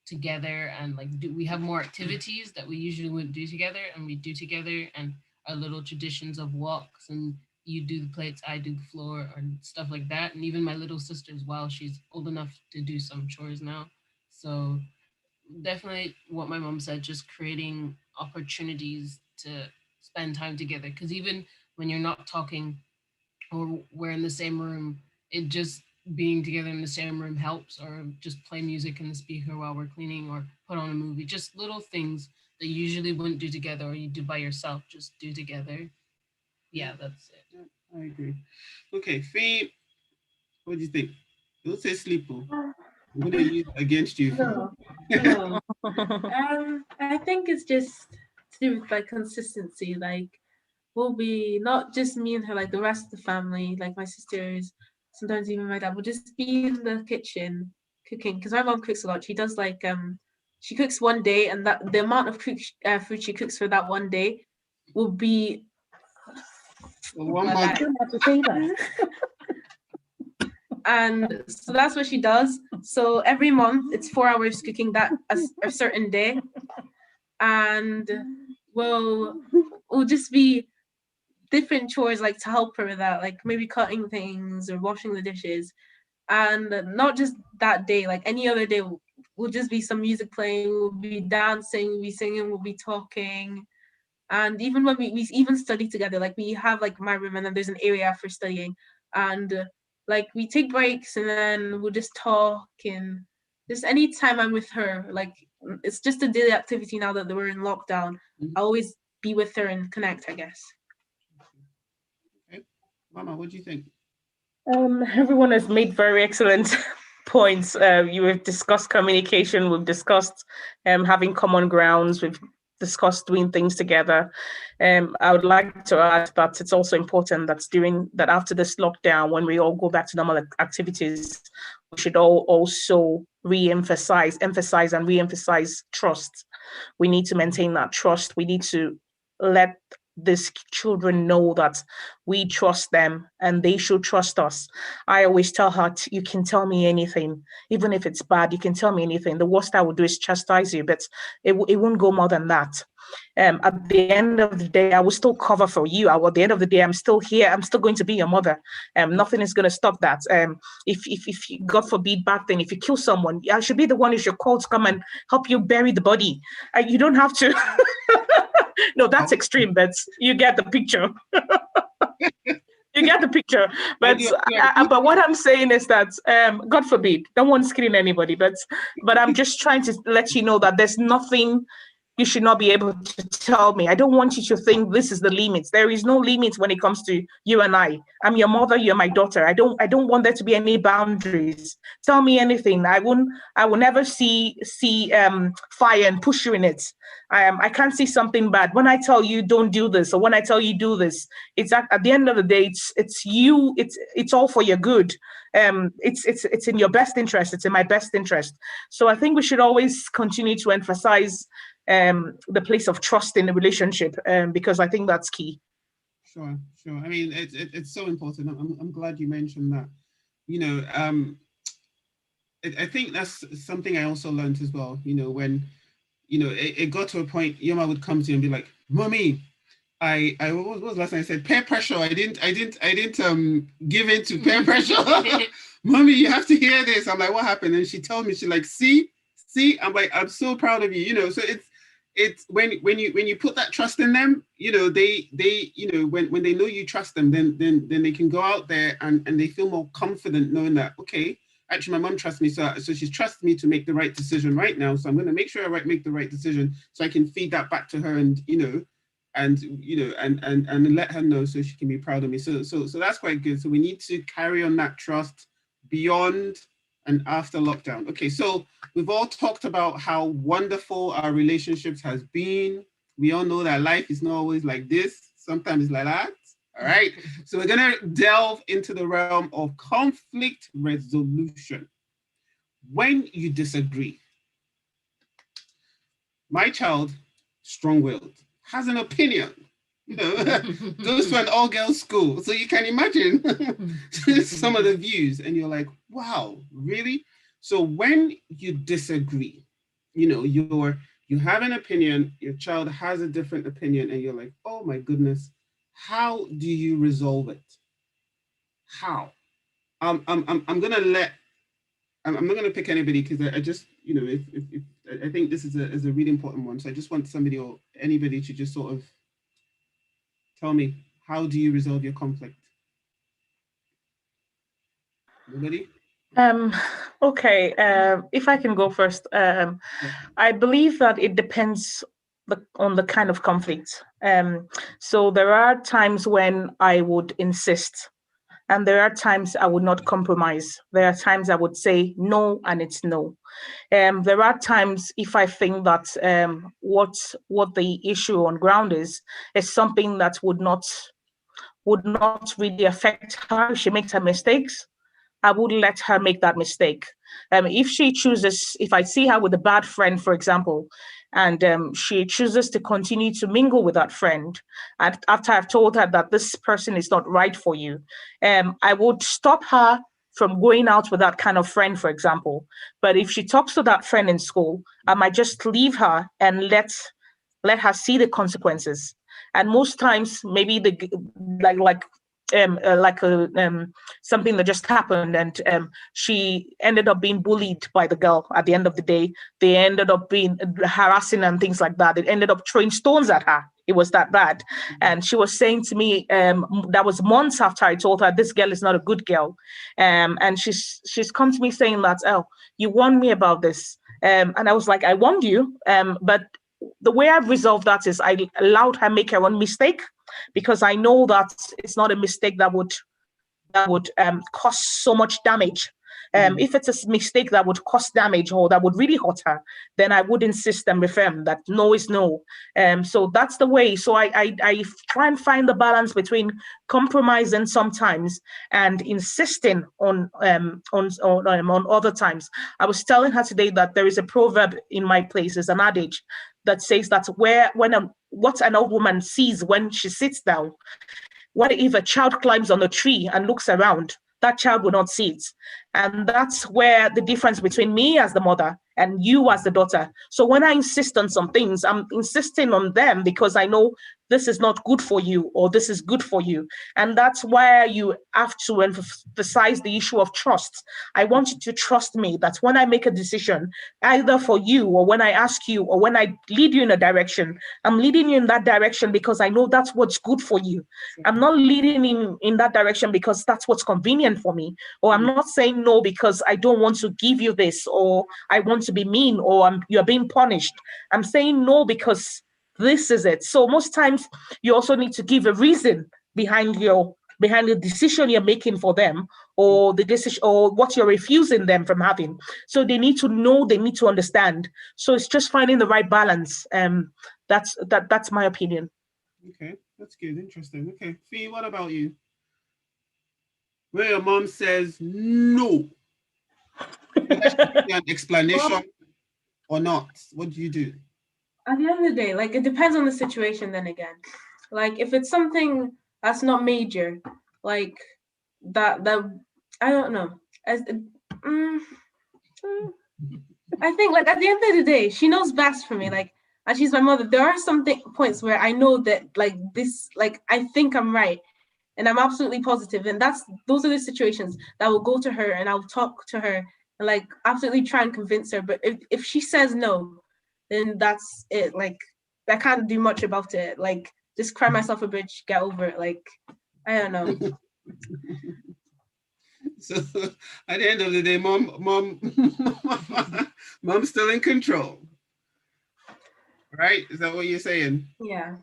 Speaker 8: together and like we have more activities that we usually wouldn't do together and we do together, and our little traditions of walks, and you do the plates, I do the floor, and stuff like that. And even my little sister as well, she's old enough to do some chores now. So definitely what my mom said, just creating opportunities to spend time together. Because even when you're not talking or we're in the same room, it just being together in the same room helps, or just play music in the speaker while we're cleaning or put on a movie. Just little things that you usually wouldn't do together or you do by yourself, just do together. Yeah, that's it.
Speaker 1: I agree. Okay, Fee, what do you think? Don't say sleep. I'm going to use against you.
Speaker 4: No. I think it's just to do with like consistency. Like we'll be not just me and her, like the rest of the family, like my sisters, sometimes even my dad will just be in the kitchen cooking, because my mom cooks a lot. She does like she cooks one day, and that the amount of food she cooks for that one day will be
Speaker 1: one month.
Speaker 4: And so that's what she does. So every month it's 4 hours cooking that a certain day, and we'll just be different chores like to help her with that, like maybe cutting things or washing the dishes. And not just that day, like any other day will just be some music playing, we'll be dancing, we'll be singing, we'll be talking. And even when we even study together, like we have like my room and then there's an area for studying, and like we take breaks and then we'll just talk. And just any time I'm with her, like it's just a daily activity now that we're in lockdown. I'll always be with her and connect, I guess.
Speaker 1: Okay. Mama, what do you think?
Speaker 3: Everyone has made very excellent points. You have discussed communication, we've discussed having common grounds, we've discussed doing things together. I would like to add that it's also important that after this lockdown, when we all go back to normal activities, we should all also emphasize and re-emphasize trust. We need to maintain that trust. We need to let these children know that we trust them and they should trust us. I always tell her, you can tell me anything, even if it's bad, you can tell me anything. The worst I would do is chastise you, but it won't go more than that. At the end of the day, I will still cover for you. At the end of the day, I'm still here. I'm still going to be your mother. Nothing is going to stop that. If you, God forbid, bad thing, if you kill someone, I should be the one who should call to come and help you bury the body. You don't have to. No, that's extreme, but you get the picture. You get the picture. But but what I'm saying is that, God forbid, don't want to screen anybody, but I'm just trying to let you know that there's nothing you should not be able to tell me. I don't want you to think this is the limits. There is no limits when it comes to you and I. I'm your mother, you're my daughter. I don't want there to be any boundaries. Tell me anything. I will never see fire and push you in it. I can't see something bad. When I tell you don't do this, or when I tell you do this, it's at the end of the day, it's you, it's all for your good. It's in your best interest, it's in my best interest. So I think we should always continue to emphasize the place of trust in the relationship, because I think that's key.
Speaker 1: Sure. I mean, it's so important. I'm glad you mentioned that. You know, I think that's something I also learned as well. You know, when, you know, it got to a point, Yoma would come to you and be like, "Mommy, what was the last time I said? Peer pressure. I didn't give in to peer pressure. Mommy, you have to hear this." I'm like, "What happened?" And she told me, she's like, see. I'm like, "I'm so proud of you." You know, so it's when you put that trust in them, you know, they you know, when they know you trust them, then they can go out there and they feel more confident knowing that, okay, actually my mom trusts me, so she's trusted me to make the right decision right now, so I'm going to make sure I make the right decision so I can feed that back to her, and you know, and let her know so she can be proud of me. So that's quite good. So we need to carry on that trust beyond and after lockdown. Okay, so we've all talked about how wonderful our relationships has been. We all know that life is not always like this. Sometimes it's like that. All right. So we're going to delve into the realm of conflict resolution. When you disagree, my child, strong-willed, has an opinion, you know, goes to an all-girls school. So you can imagine some of the views, and you're like, wow, really? So when you disagree, you know, you have an opinion, your child has a different opinion, and you're like, oh my goodness, how do you resolve it? How? I'm not gonna pick anybody, because I just, you know, if I think this is a really important one. So I just want somebody or anybody to just sort of tell me, how do you resolve your conflict? Nobody?
Speaker 3: Okay, if I can go first, I believe that it depends on the kind of conflict. So there are times when I would insist, and there are times I would not compromise. There are times I would say no, and it's no. There are times if I think that what the issue on ground is something that would not really affect her if she makes her mistakes, I would let her make that mistake. If she chooses, if I see her with a bad friend, for example, and she chooses to continue to mingle with that friend, and after I've told her that this person is not right for you, I would stop her from going out with that kind of friend, for example. But if she talks to that friend in school, I might just leave her and let her see the consequences. And most times, maybe something that just happened, and she ended up being bullied by the girl. At the end of the day, they ended up being harassing and things like that. It ended up throwing stones at her. It was that bad. And she was saying to me, that was months after I told her this girl is not a good girl, and she's come to me saying that, oh, you warned me about this, and I was like, I warned you, but the way I've resolved that is I allowed her make her own mistake, because I know that it's not a mistake that would cause so much damage. If it's a mistake that would cause damage or that would really hurt her, then I would insist and reaffirm that no is no. So that's the way. So I try and find the balance between compromising sometimes and insisting on other times. I was telling her today that there is a proverb in my place, there's an adage that says that what an old woman sees when she sits down, what if a child climbs on a tree and looks around? That child will not see it. And that's where the difference between me as the mother and you as the daughter. So when I insist on some things, I'm insisting on them because I know this is not good for you or this is good for you. And that's where you have to emphasize the issue of trust. I want you to trust me that when I make a decision, either for you or when I ask you or when I lead you in a direction, I'm leading you in that direction because I know that's what's good for you. I'm not leading in that direction because that's what's convenient for me. Or I'm not saying no because I don't want to give you this, or I want to be mean, or you're being punished. I'm saying no because this is it. So most times you also need to give a reason behind the decision you're making for them, or the decision or what you're refusing them from having. So they need to know, they need to understand. So it's just finding the right balance. That's my opinion.
Speaker 1: Okay, that's good. Interesting. Okay, Fee, what about you? Where your mom says no, an explanation or not, what do you do?
Speaker 4: At the end of the day, like, it depends on the situation then again. Like, if it's something that's not major, like that I don't know. I think, like, at the end of the day, she knows best for me. Like, and she's my mother. There are some points where I know that, like, this, like, I think I'm right, and I'm absolutely positive. And those are the situations that will go to her, and I'll talk to her and, like, absolutely try and convince her. But if she says no, then that's it. Like, I can't do much about it. Like, just cry myself a bitch, get over it. Like, I don't know.
Speaker 1: So at the end of the day, mom's still in control, right? Is that what you're saying?
Speaker 4: Yeah.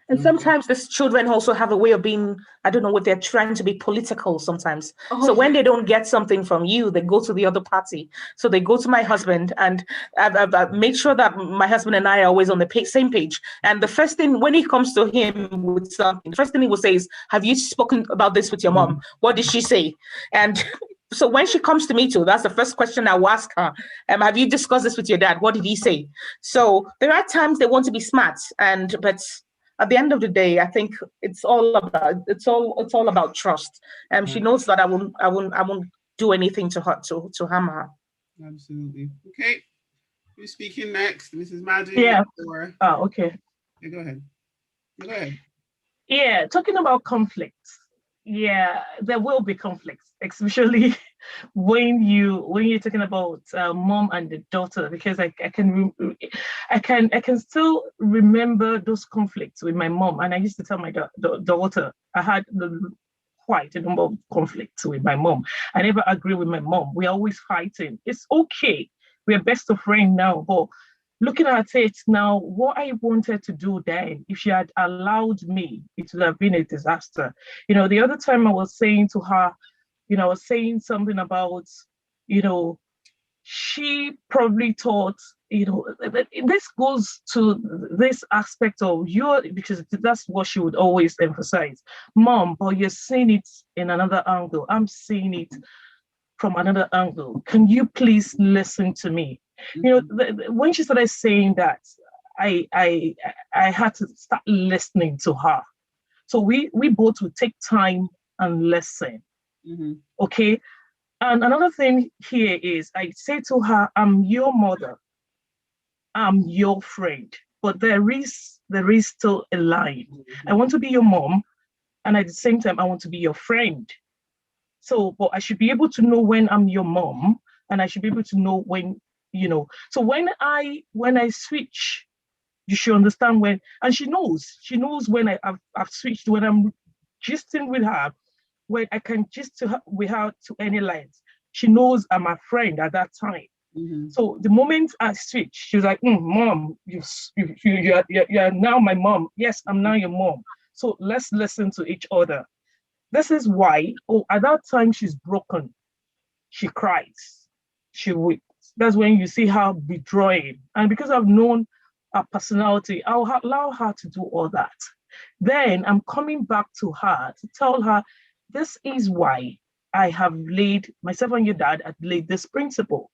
Speaker 3: And sometimes these children also have a way of being, I don't know what they're trying to be political sometimes. So when they don't get something from you, they go to the other party. So they go to my husband, and I've made sure that my husband and I are always on the same page. And the first thing, when he comes to him with something, the first thing he will say is, have you spoken about this with your mom? What did she say? And so when she comes to me too, that's the first question I will ask her. Have you discussed this with your dad? What did he say? So there are times they want to be smart, but at the end of the day, I think it's all about trust. She knows that I won't do anything to her to harm her.
Speaker 1: Absolutely. Okay. Who's speaking next? Mrs. Madden?
Speaker 2: Yeah.
Speaker 1: Or...
Speaker 2: Oh, okay.
Speaker 1: Yeah, go ahead. Go ahead.
Speaker 2: Yeah, talking about conflicts. Yeah, there will be conflicts, especially when you're talking about mom and the daughter, because I can still remember those conflicts with my mom, and I used to tell my daughter I had quite a number of conflicts with my mom. I never agree with my mom. We're always fighting. It's okay. We're best of friends now, but looking at it now, what I wanted to do then, if she had allowed me, it would have been a disaster. The other time I was saying to her, I was saying something about, she probably thought, this goes to this aspect of because that's what she would always emphasize. Mom, but you're seeing it in another angle. I'm seeing it from another angle. Can you please listen to me? When she started saying that, I had to start listening to her. So we both would take time and listen. Mm-hmm. Okay. And another thing here is I say to her, I'm your mother, I'm your friend, but there is still a line. Mm-hmm. I want to be your mom, and at the same time, I want to be your friend. So, but I should be able to know when I'm your mom, and I should be able to know when, So when I switch, you should understand when, and she knows when I've switched, when I'm gisting with her, when I can gist with her to any length. She knows I'm a friend at that time. Mm-hmm. So the moment I switch, she's like, Mom, you're now my mom. Yes, I'm now your mom. So let's listen to each other. This is why, at that time, she's broken. She cries. She weeps. That's when you see her withdrawing. And because I've known her personality, I'll allow her to do all that. Then I'm coming back to her to tell her, this is why I have myself and your dad have laid this principle.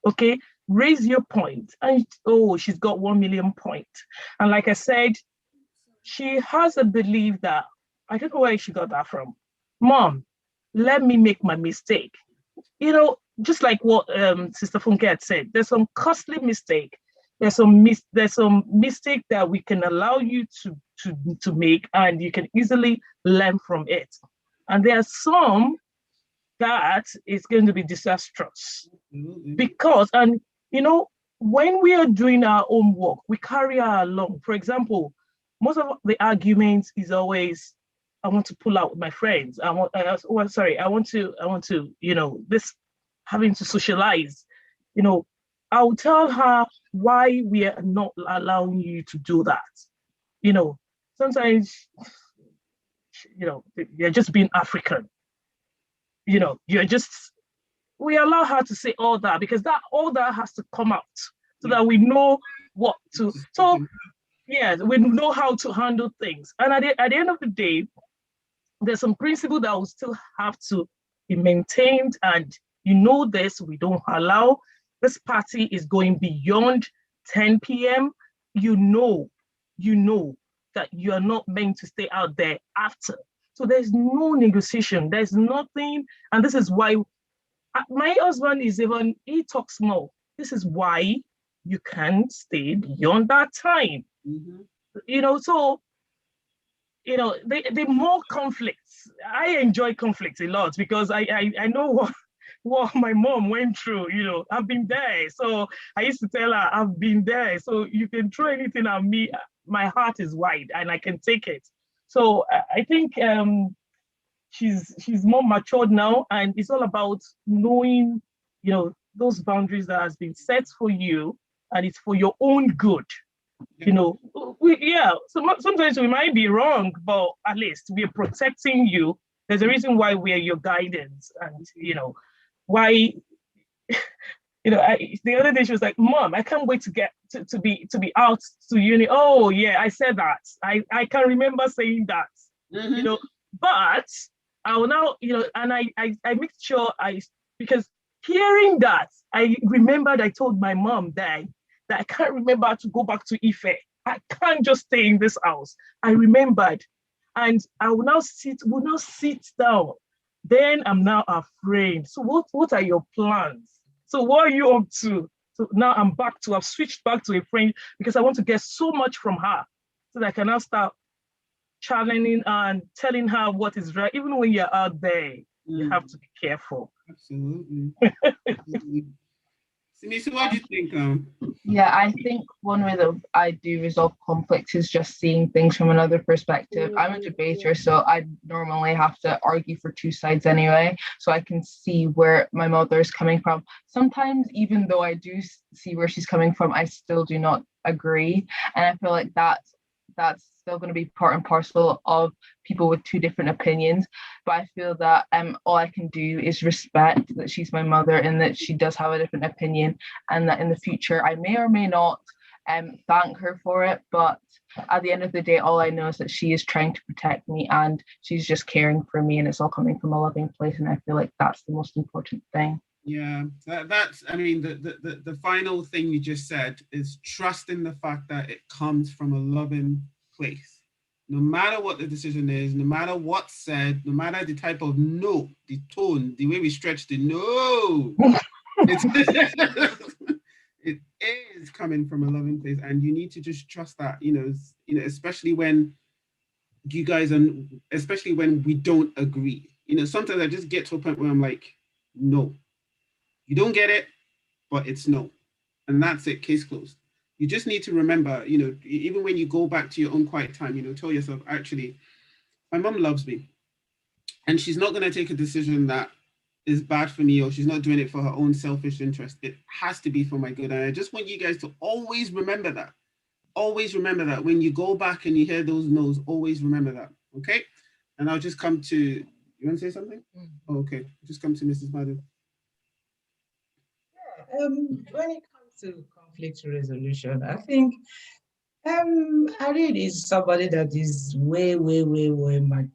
Speaker 2: Okay? raise your point. And oh, she's got 1 million points. And like I said, she has a belief that, I don't know where she got that from. Mom, let me make my mistake. You know, just like what Sister Funke had said, there's some costly mistake. There's some mistake that we can allow you to make, and you can easily learn from it. And there are some that is going to be disastrous because, and you know, when we are doing our own work, we carry her along. For example, most of the arguments is always, I want to pull out with my friends. I want to, you know, this having to socialize. You know, I'll tell her why we are not allowing you to do that. You know, sometimes, you know, you're just being African. You know, we allow her to say all that because all that has to come out so that we know what to. So, yeah, we know how to handle things. And at the end of the day, there's some principle that will still have to be maintained. And you know this, we don't allow this party is going beyond 10 p.m. You know that you are not meant to stay out there after. So there's no negotiation. There's nothing. And this is why my husband he talks more. This is why you can't stay beyond that time. You know, so, you know, the more conflicts. I enjoy conflicts a lot because I know what my mom went through. You know, I've been there. So I used to tell her, I've been there. So you can throw anything at me. My heart is wide and I can take it. So I think she's more matured now, and it's all about knowing, you know, those boundaries that has been set for you, and it's for your own good. You know, so sometimes we might be wrong, but at least we're protecting you. There's a reason why we're your guidance, and you know why. You know, the other day she was like, "Mom, I can't wait to get to be out to uni." Oh yeah, I said that. I can remember saying that. You know, but I will now, you know, and I make sure because hearing that, I remembered I told my mom that I can't remember to go back to Ife. I can't just stay in this house. I remembered, and I will now sit down. Then I'm now afraid. So what are your plans? So what are you up to? So now I've switched back to a friend because I want to get so much from her so that I can now start challenging and telling her what is right. Even when you're out there, you have to be careful.
Speaker 1: Absolutely. Sinisa, what do you think?
Speaker 7: Yeah, I think one way that I do resolve conflicts is just seeing things from another perspective. I'm a debater, so I normally have to argue for two sides anyway, so I can see where my mother is coming from. Sometimes, even though I do see where she's coming from, I still do not agree, and I feel like that's still going to be part and parcel of people with two different opinions. But I feel that all I can do is respect that she's my mother and that she does have a different opinion, and that in the future I may or may not thank her for it. But at the end of the day, all I know is that she is trying to protect me and she's just caring for me, and it's all coming from a loving place. And I feel like that's the most important thing.
Speaker 1: Yeah, that's, I mean, the final thing you just said is trust in the fact that it comes from a loving place. No matter what the decision is, no matter what's said, no matter the type of no, the tone, the way we stretch the no, it is coming from a loving place, and you need to just trust that, you know, especially when you guys are, especially when we don't agree. You know, sometimes I just get to a point where I'm like, no. You don't get it, but it's no. And that's it, case closed. You just need to remember, you know, even when you go back to your own quiet time, you know, tell yourself, actually, my mom loves me. And she's not going to take a decision that is bad for me, or she's not doing it for her own selfish interest. It has to be for my good. And I just want you guys to always remember that. Always remember that. When you go back and you hear those no's, always remember that. Okay? And I'll just come to, you want to say something? Oh, okay. Just come to Mrs. Madden.
Speaker 6: When it comes to conflict resolution, I think Harriet is somebody that is way much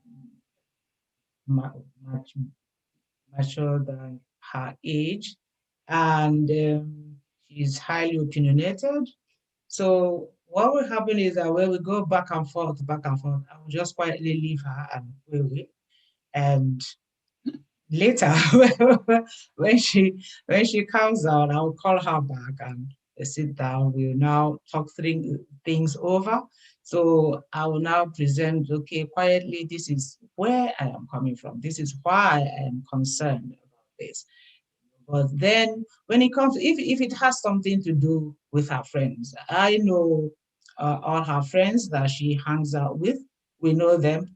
Speaker 6: mature than her age, and She's highly opinionated. So what will happen is that when we go back and forth, I will just quietly leave her and go away. And later, when she comes out, I'll call her back and sit down. We'll now talk things over. So I will now present, okay, quietly, this is where I am coming from. This is why I am concerned about this. But then when it comes, if it has something to do with her friends, I know all her friends that she hangs out with. We know them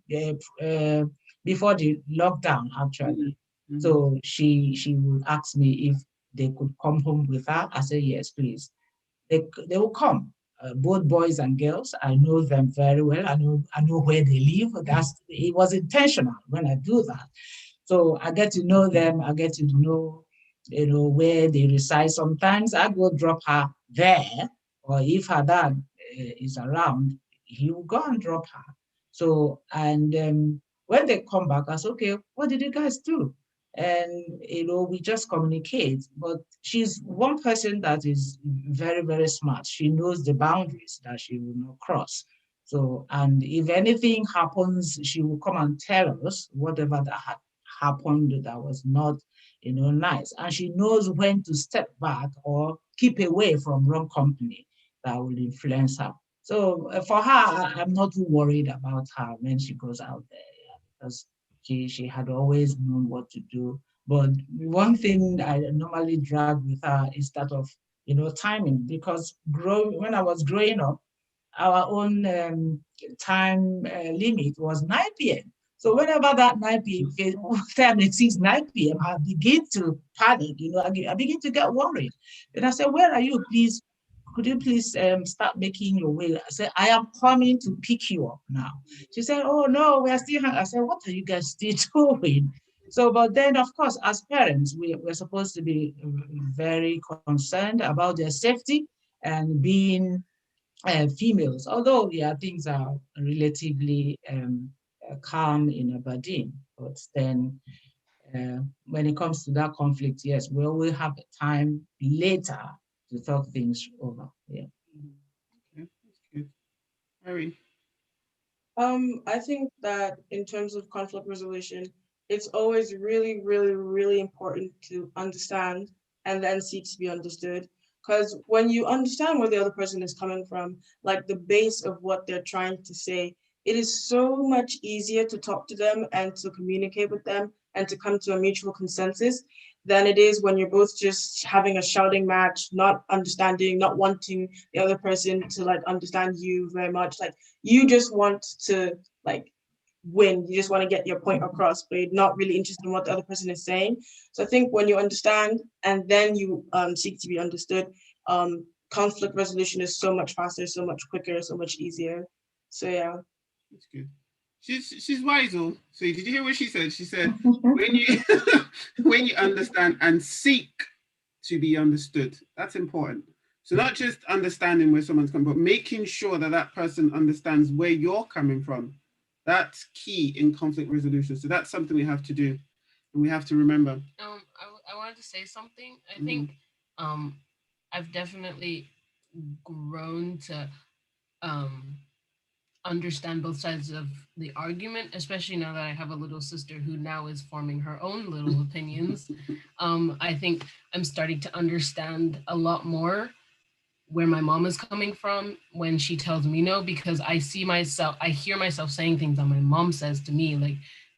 Speaker 6: before the lockdown, actually.
Speaker 1: Mm-hmm.
Speaker 6: So she would ask me if they could come home with her. I say, yes, please. They will come. Both boys and girls, I know them very well. I know where they live. It was intentional when I do that. So I get to know them. I get to know, where they reside. Sometimes I go drop her there, or if her dad is around, he will go and drop her. So, and when they come back, I say, okay, what did you guys do? And, we just communicate. But she's one person that is very, very smart. She knows the boundaries that she will not cross. So, and if anything happens, she will come and tell us whatever that had happened that was not, nice. And she knows when to step back or keep away from wrong company that will influence her. So for her, I'm not too worried about her when she goes out there, because she had always known what to do. But one thing I normally drag with her is that of, timing, because when I was growing up, our own time limit was 9 p.m. So whenever that 9 p.m. time it sees 9 p.m., I begin to panic, I begin to get worried. And I said, where are you? Please, could you please start making your way? I said, I am coming to pick you up now. She said, oh no, we are still hanging. I said, what are you guys still doing? So, but then of course, as parents, we're supposed to be very concerned about their safety and being females, although things are relatively calm in Aberdeen, but then when it comes to that conflict, yes, we will have time later to talk things over. Yeah.
Speaker 1: Okay, that's good. Irene.
Speaker 5: I think that in terms of conflict resolution, it's always really, really, really important to understand and then seek to be understood. Because when you understand where the other person is coming from, like the base of what they're trying to say, it is so much easier to talk to them and to communicate with them and to come to a mutual consensus than it is when you're both just having a shouting match, not understanding, not wanting the other person to like understand you very much. Like you just want to like win. You just want to get your point across, but you're not really interested in what the other person is saying. So I think when you understand and then you seek to be understood, conflict resolution is so much faster, so much quicker, so much easier. So yeah.
Speaker 1: That's good. She's wise, oh. So did you hear what she said? She said when you when you understand and seek to be understood, that's important. So not just understanding where someone's coming, but making sure that that person understands where you're coming from. That's key in conflict resolution. So that's something we have to do, and we have to remember.
Speaker 8: I wanted to say something. I think I've definitely grown to um understand both sides of the argument, especially now that I have a little sister who now is forming her own little opinions. I think I'm starting to understand a lot more where my mom is coming from when she tells me no, because I hear myself saying things that my mom says to me,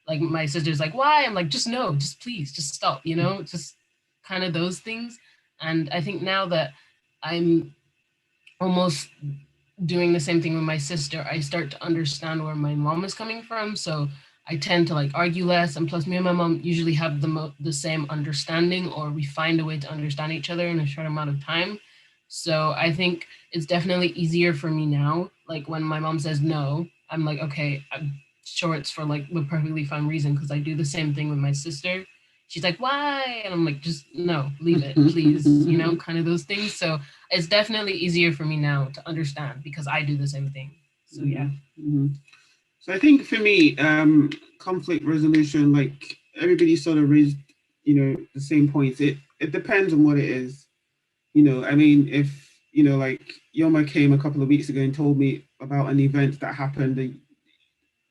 Speaker 8: like my sister's like, why? I'm like, just no, just please, just stop, just kind of those things. And I think now that I'm almost doing the same thing with my sister, I start to understand where my mom is coming from. So I tend to like argue less. And plus me and my mom usually have the same understanding, or we find a way to understand each other in a short amount of time. So I think it's definitely easier for me now. Like when my mom says no, I'm like, okay, I'm sure it's for like the perfectly fine reason, because I do the same thing with my sister. She's like, why? And I'm like, just no, leave it, please, kind of those things. So it's definitely easier for me now to understand because I do the same thing. So yeah.
Speaker 1: Mm-hmm. So I think for me, conflict resolution, like everybody sort of raised, the same points. It depends on what it is. You know, I mean, if, you know, like Yoma came a couple of weeks ago and told me about an event that happened,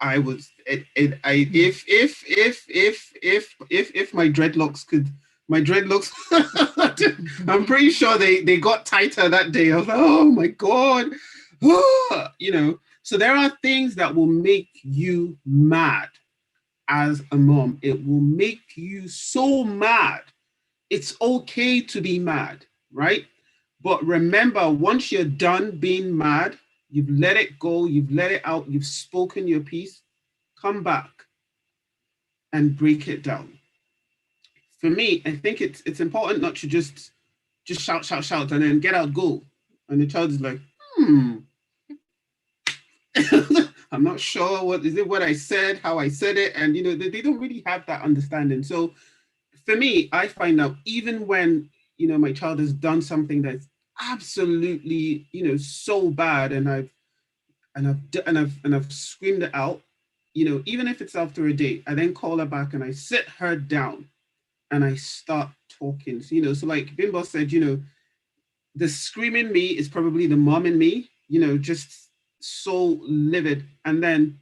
Speaker 1: I was it I if my dreadlocks could my dreadlocks I'm pretty sure they got tighter that day. I was like, oh my god. You know, so there are things that will make you mad as a mom. It will make you so mad. It's okay to be mad, right? But remember, once you're done being mad, you've let it go, you've let it out, you've spoken your piece, come back and break it down. For me, I think it's important not to just shout, shout, shout, and then get out, go. And the child is like, I'm not sure what is it, what I said, how I said it, and you know, they don't really have that understanding. So for me, I find out even when, you know, my child has done something that's absolutely, you know, so bad, and I've screamed it out, you know, even if it's after a day, I then call her back and I sit her down and I start talking. So, you know, so like Bimbo said, you know, the screaming me is probably the mom in me, you know, just so livid. And then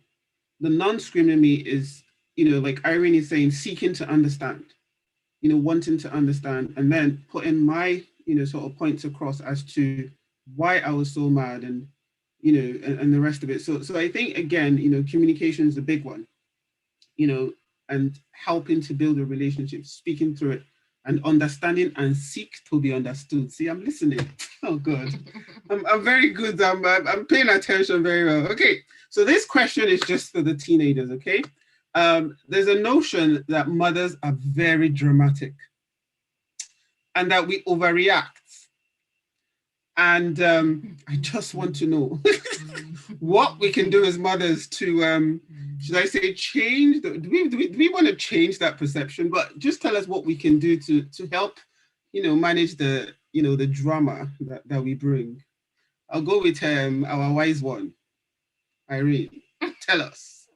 Speaker 1: the non-screaming me is, you know, like Irene is saying, seeking to understand, you know, wanting to understand, and then putting my, you know, sort of points across as to why I was so mad, and, you know, and the rest of it. So I think, again, you know, communication is a big one, you know, and helping to build a relationship, speaking through it, and understanding and seek to be understood. See, I'm listening. Oh, God. I'm very good. I'm paying attention very well. Okay, so this question is just for the teenagers, okay? There's a notion that mothers are very dramatic and that we overreact. And I just want to know what we can do as mothers to, should I say, change? Do we want to change that perception? But just tell us what we can do to help, you know, manage the, you know, the drama that we bring. I'll go with our wise one, Irene. Tell us.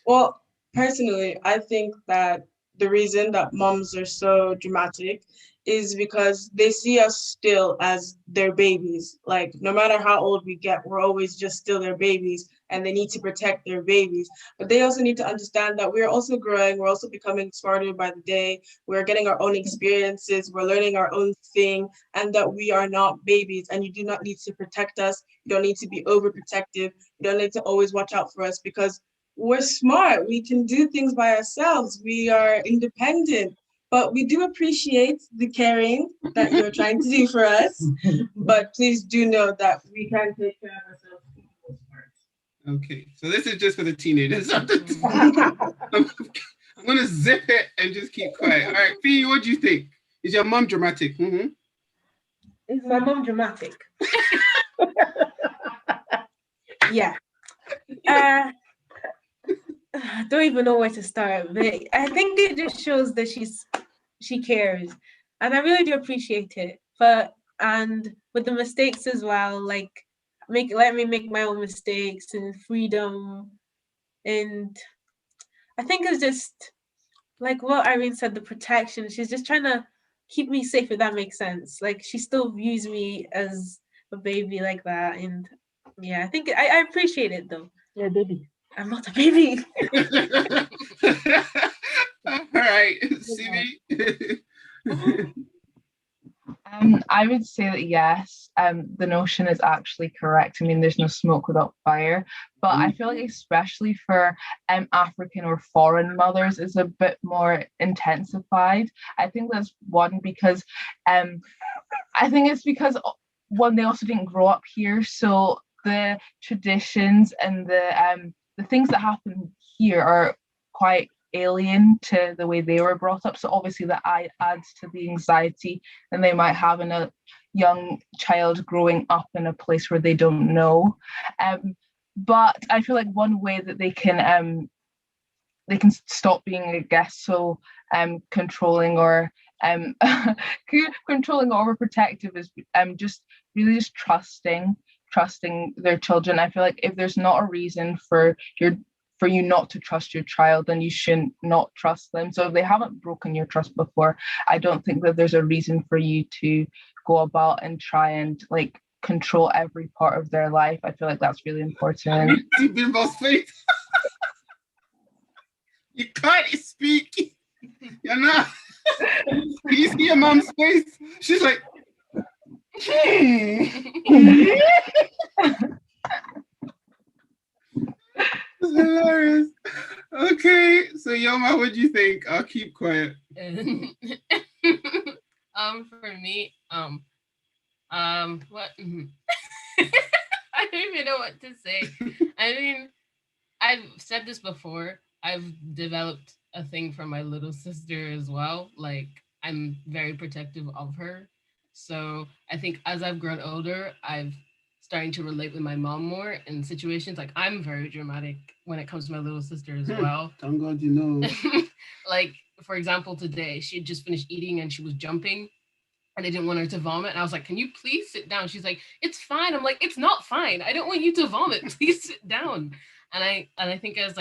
Speaker 5: Well, personally, I think that the reason that moms are so dramatic is because they see us still as their babies. Like, no matter how old we get, we're always just still their babies, and they need to protect their babies. But they also need to understand that we're also growing, we're also becoming smarter by the day, we're getting our own experiences, we're learning our own thing, and that we are not babies, and you do not need to protect us. You don't need to be overprotective. You don't need to always watch out for us, because we're smart. We can do things by ourselves. We are independent, but we do appreciate the caring that you're trying to do for us. But please do know that we can take care of ourselves.
Speaker 1: Okay, so this is just for the teenagers. I'm going to zip it and just keep quiet. All right, Fee, what do you think? Is your mom dramatic? Mm-hmm.
Speaker 4: Is my mom dramatic? Yeah. I don't even know where to start, but I think it just shows that she cares, and I really do appreciate it. And with the mistakes as well, like let me make my own mistakes and freedom, and I think it's just like what Irene said, the protection. She's just trying to keep me safe, if that makes sense. Like, she still views me as a baby like that, and yeah, I think I appreciate it though.
Speaker 3: Yeah, baby.
Speaker 4: I'm not a baby.
Speaker 1: All right, Simi.
Speaker 7: I would say that yes, the notion is actually correct. I mean, there's no smoke without fire, but I feel like especially for African or foreign mothers is a bit more intensified. I think that's one because I think it's because one, they also didn't grow up here, so the traditions and the things that happen here are quite alien to the way they were brought up. So obviously that adds to the anxiety and they might have in a young child growing up in a place where they don't know. But I feel like one way that they can stop being, I guess, so controlling or controlling or overprotective is just really just trusting their children. I feel like if there's not a reason for for you not to trust your child, then you shouldn't not trust them. So if they haven't broken your trust before, I don't think that there's a reason for you to go about and try and like control every part of their life. I feel like that's really important.
Speaker 1: You can't speak. You're not. You see your mom's face? She's like, hilarious. Okay, so Yoma, what do you think? I'll keep quiet.
Speaker 8: For me, what? I don't even know what to say. I mean, I've said this before. I've developed a thing for my little sister as well. Like, I'm very protective of her. So I think as I've grown older, I've starting to relate with my mom more in situations. Like, I'm very dramatic when it comes to my little sister as well.
Speaker 1: Thank God you know.
Speaker 8: Like, for example, today she had just finished eating and she was jumping and I didn't want her to vomit. And I was like, can you please sit down? She's like, it's fine. I'm like, it's not fine. I don't want you to vomit. Please sit down. And I think as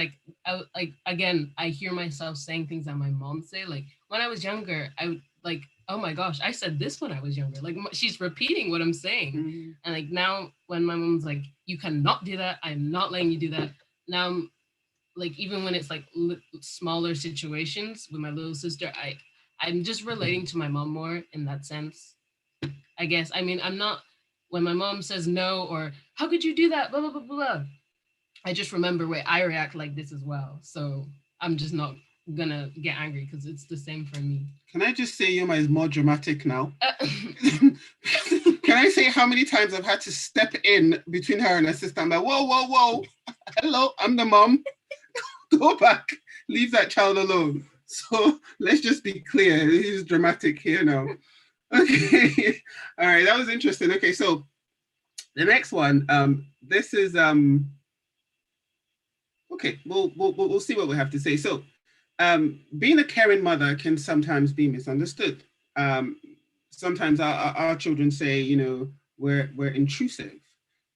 Speaker 8: again, I hear myself saying things that my mom say. Like, when I was younger, I would like, oh my gosh, I said this when I was younger. Like, she's repeating what I'm saying.
Speaker 1: Mm-hmm.
Speaker 8: And like now when my mom's like, you cannot do that. I'm not letting you do that. Now, like, even when it's like smaller situations with my little sister, I'm just relating to my mom more in that sense, I guess. I mean, I'm not, when my mom says no, or how could you do that, blah, blah, blah, blah, I just remember where I react like this as well. So I'm just not gonna get angry because it's the same for me.
Speaker 1: Can I just say Yoma is more dramatic now? Can I say how many times I've had to step in between her and her sister? I'm like, whoa, whoa, whoa. Hello, I'm the mom. Go back. Leave that child alone. So let's just be clear. This is dramatic here now. Okay. All right, that was interesting. Okay, so the next one, this is okay, we'll see what we have to say. So being a caring mother can sometimes be misunderstood. Sometimes our children say, you know, we're intrusive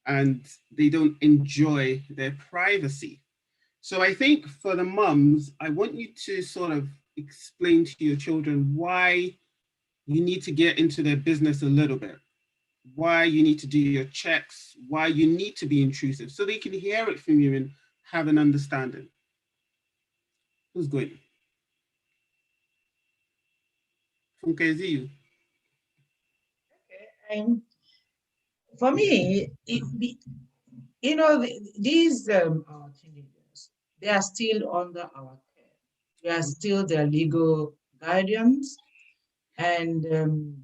Speaker 1: and they don't enjoy their privacy. So I think for the mums, I want you to sort of explain to your children why you need to get into their business a little bit, why you need to do your checks, why you need to be intrusive, so they can hear it from you and have an understanding. Who's going? From KZU.
Speaker 6: Okay. For me, you know, these our teenagers, they are still under our care. We are still their legal guardians, and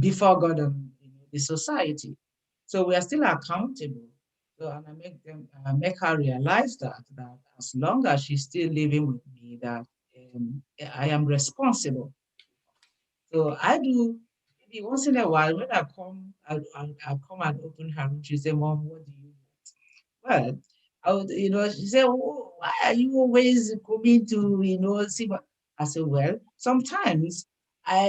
Speaker 6: before God and the society. So we are still accountable. So, and I make her realize that as long as she's still living with me, that I am responsible. So I do, maybe once in a while when I come, I come and open her room. She say, "Mom, what do you want?" Well, I would, she said, "Oh, why are you always coming to, see?" But I said, "Well, sometimes,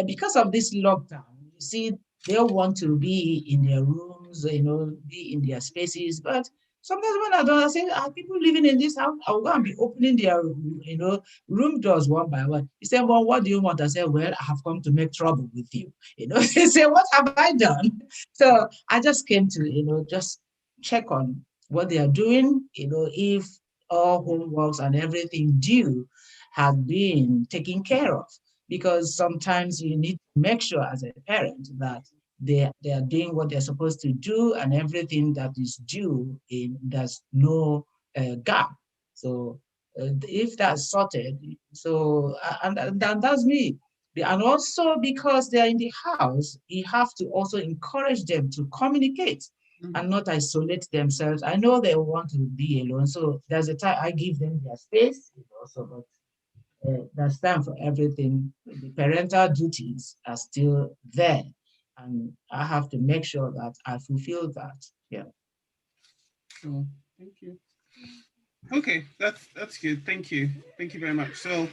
Speaker 6: because of this lockdown, you see, they want to be in their rooms, be in their spaces. But sometimes when I don't, I say, are people living in this house? I'll go and be opening their, room doors one by one." He said, "Well, what do you want?" I said, "Well, I have come to make trouble with you." He said, "What have I done?" So I just came to, just check on what they are doing, if all homeworks and everything due have been taken care of. Because sometimes you need to make sure as a parent that they are doing what they're supposed to do, and everything that is due, there's no gap. So if that's sorted, so and that's me. And also because they're in the house, you have to also encourage them to communicate and not isolate themselves. I know they want to be alone, so there's a time I give them their space also, but there's time for everything. The parental duties are still there, and I have to make sure that I fulfill that. Yeah.
Speaker 1: Cool. Thank you. Okay, that's good. Thank you very much. So,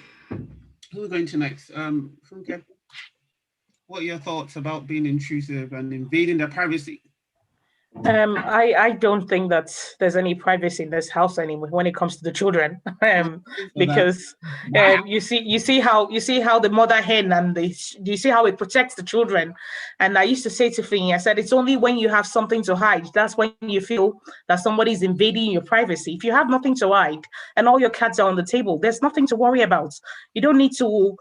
Speaker 1: who are we going to next? Funke, what are your thoughts about being intrusive and invading their privacy?
Speaker 3: I don't think that there's any privacy in this house anymore when it comes to the children. Because you see how the mother hen and you see how it protects the children. And I used to say to Finny, I said, it's only when you have something to hide, that's when you feel that somebody's invading your privacy. If you have nothing to hide and all your cards are on the table, there's nothing to worry about. You don't need to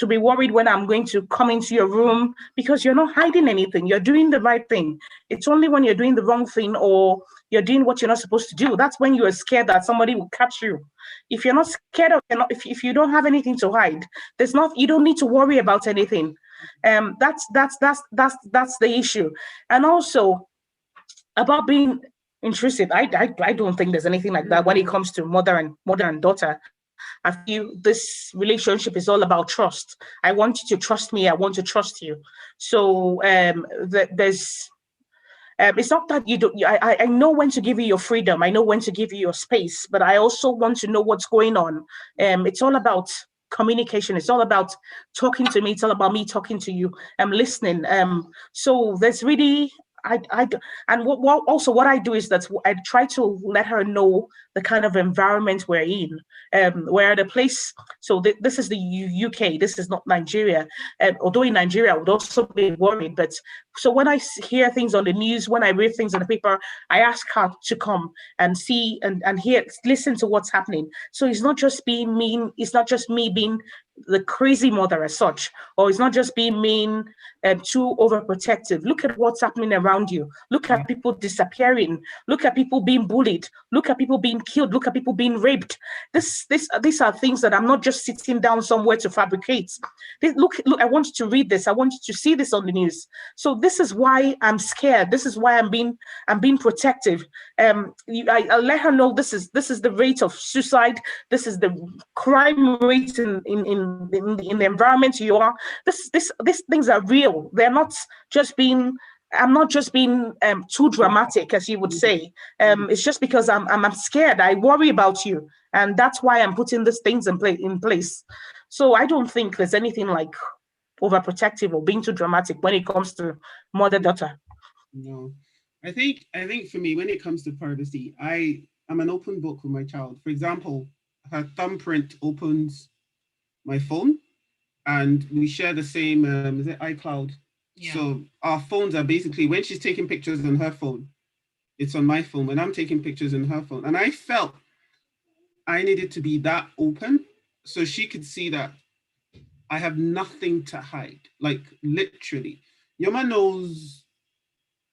Speaker 3: be worried when I'm going to come into your room, because you're not hiding anything. You're doing the right thing. It's only when you're doing the wrong thing or you're doing what you're not supposed to do, that's when you're scared that somebody will catch you. If you're not scared of, if you don't have anything to hide, you don't need to worry about anything. That's the issue. And also about being intrusive, I don't think there's anything like that when it comes to mother and daughter. I feel this relationship is all about trust. I want you to trust me. I want to trust you. So there's it's not that you don't. I know when to give you your freedom. I know when to give you your space. But I also want to know what's going on. It's all about communication. It's all about talking to me. It's all about me talking to you. I'm listening. So there's really. And what I do is that I try to let her know the kind of environment we're in, where the place. So this is the UK. This is not Nigeria. Although in Nigeria, I would also be worried. But so when I hear things on the news, when I read things in the paper, I ask her to come and see and hear, listen to what's happening. So it's not just being mean. It's not just me being the crazy mother as such, or it's not just being mean and too overprotective. Look at what's happening around you. Look at people disappearing. Look at people being bullied. Look at people being killed. Look at people being raped. These are things that I'm not just sitting down somewhere to fabricate. Look, I want you to read this. I want you to see this on the news. So this is why I'm scared. This is why I'm being protective. I let her know this is the rate of suicide. This is the crime rate in the environment you are. These things are real. They're not just being. I'm not just being too dramatic, as you would say. It's just because I'm scared. I worry about you, and that's why I'm putting these things in place. So I don't think there's anything like overprotective or being too dramatic when it comes to mother-daughter.
Speaker 1: No, I think for me, when it comes to privacy, I'm an open book with my child. For example, her thumbprint opens my phone, and we share the same is it iCloud? Yeah. So our phones are basically, when she's taking pictures on her phone, it's on my phone. When I'm taking pictures on her phone, and I felt I needed to be that open so she could see that I have nothing to hide. Like literally, Yoma knows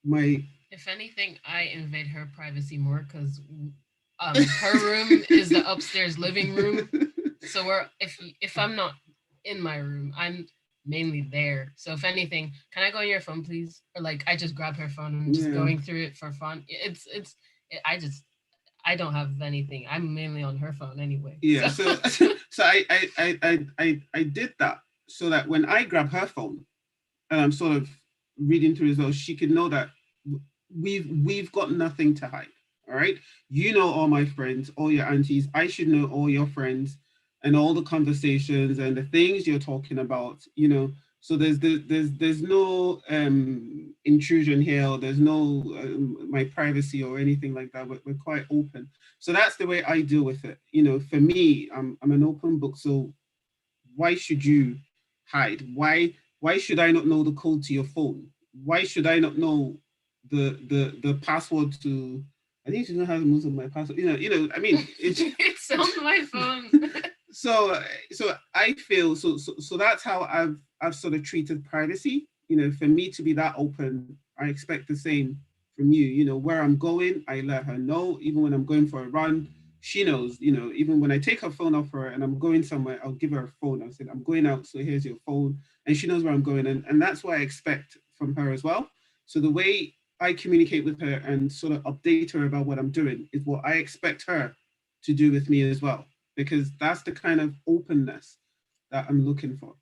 Speaker 1: my.
Speaker 8: If anything, I invade her privacy more because her room is the upstairs living room. So if I'm not in my room, I'm mainly there. So if anything, can I go on your phone, please? Or like I just grab her phone and just going through it for fun. I don't have anything. I'm mainly on her phone anyway.
Speaker 1: Yeah. So I did that so that when I grab her phone and I'm sort of reading through as well, she can know that we've got nothing to hide. All right. You know all my friends, all your aunties. I should know all your friends and all the conversations and the things you're talking about, you know. So there's no intrusion here, or there's no my privacy or anything like that. We're quite open. So that's the way I deal with it. You know, for me, I'm an open book. So why should you hide? Why should I not know the code to your phone? Why should I not know the password to? I think you know how to move my password. You know. I mean,
Speaker 8: it's on my phone.
Speaker 1: So I feel so that's how I've sort of treated privacy. You know, for me to be that open, I expect the same from you. You know, where I'm going, I let her know. Even when I'm going for a run, she knows. You know, even when I take her phone off her and I'm going somewhere, I'll give her a phone. I said, I'm going out, so here's your phone, and she knows where I'm going, and that's what I expect from her as well. So the way I communicate with her and sort of update her about what I'm doing is what I expect her to do with me as well, because that's the kind of openness that I'm looking for.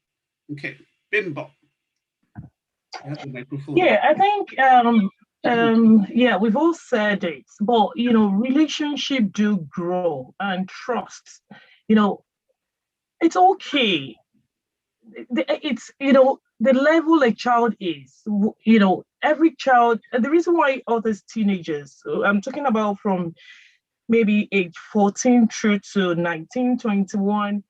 Speaker 1: Okay, Bimbo.
Speaker 2: Yeah, I think yeah, we've all said it, but you know, relationship do grow and trust. You know, it's okay. It's, you know, the level a child is, you know, every child, and the reason why all these teenagers, so I'm talking about from maybe age 14 through to 19, 21,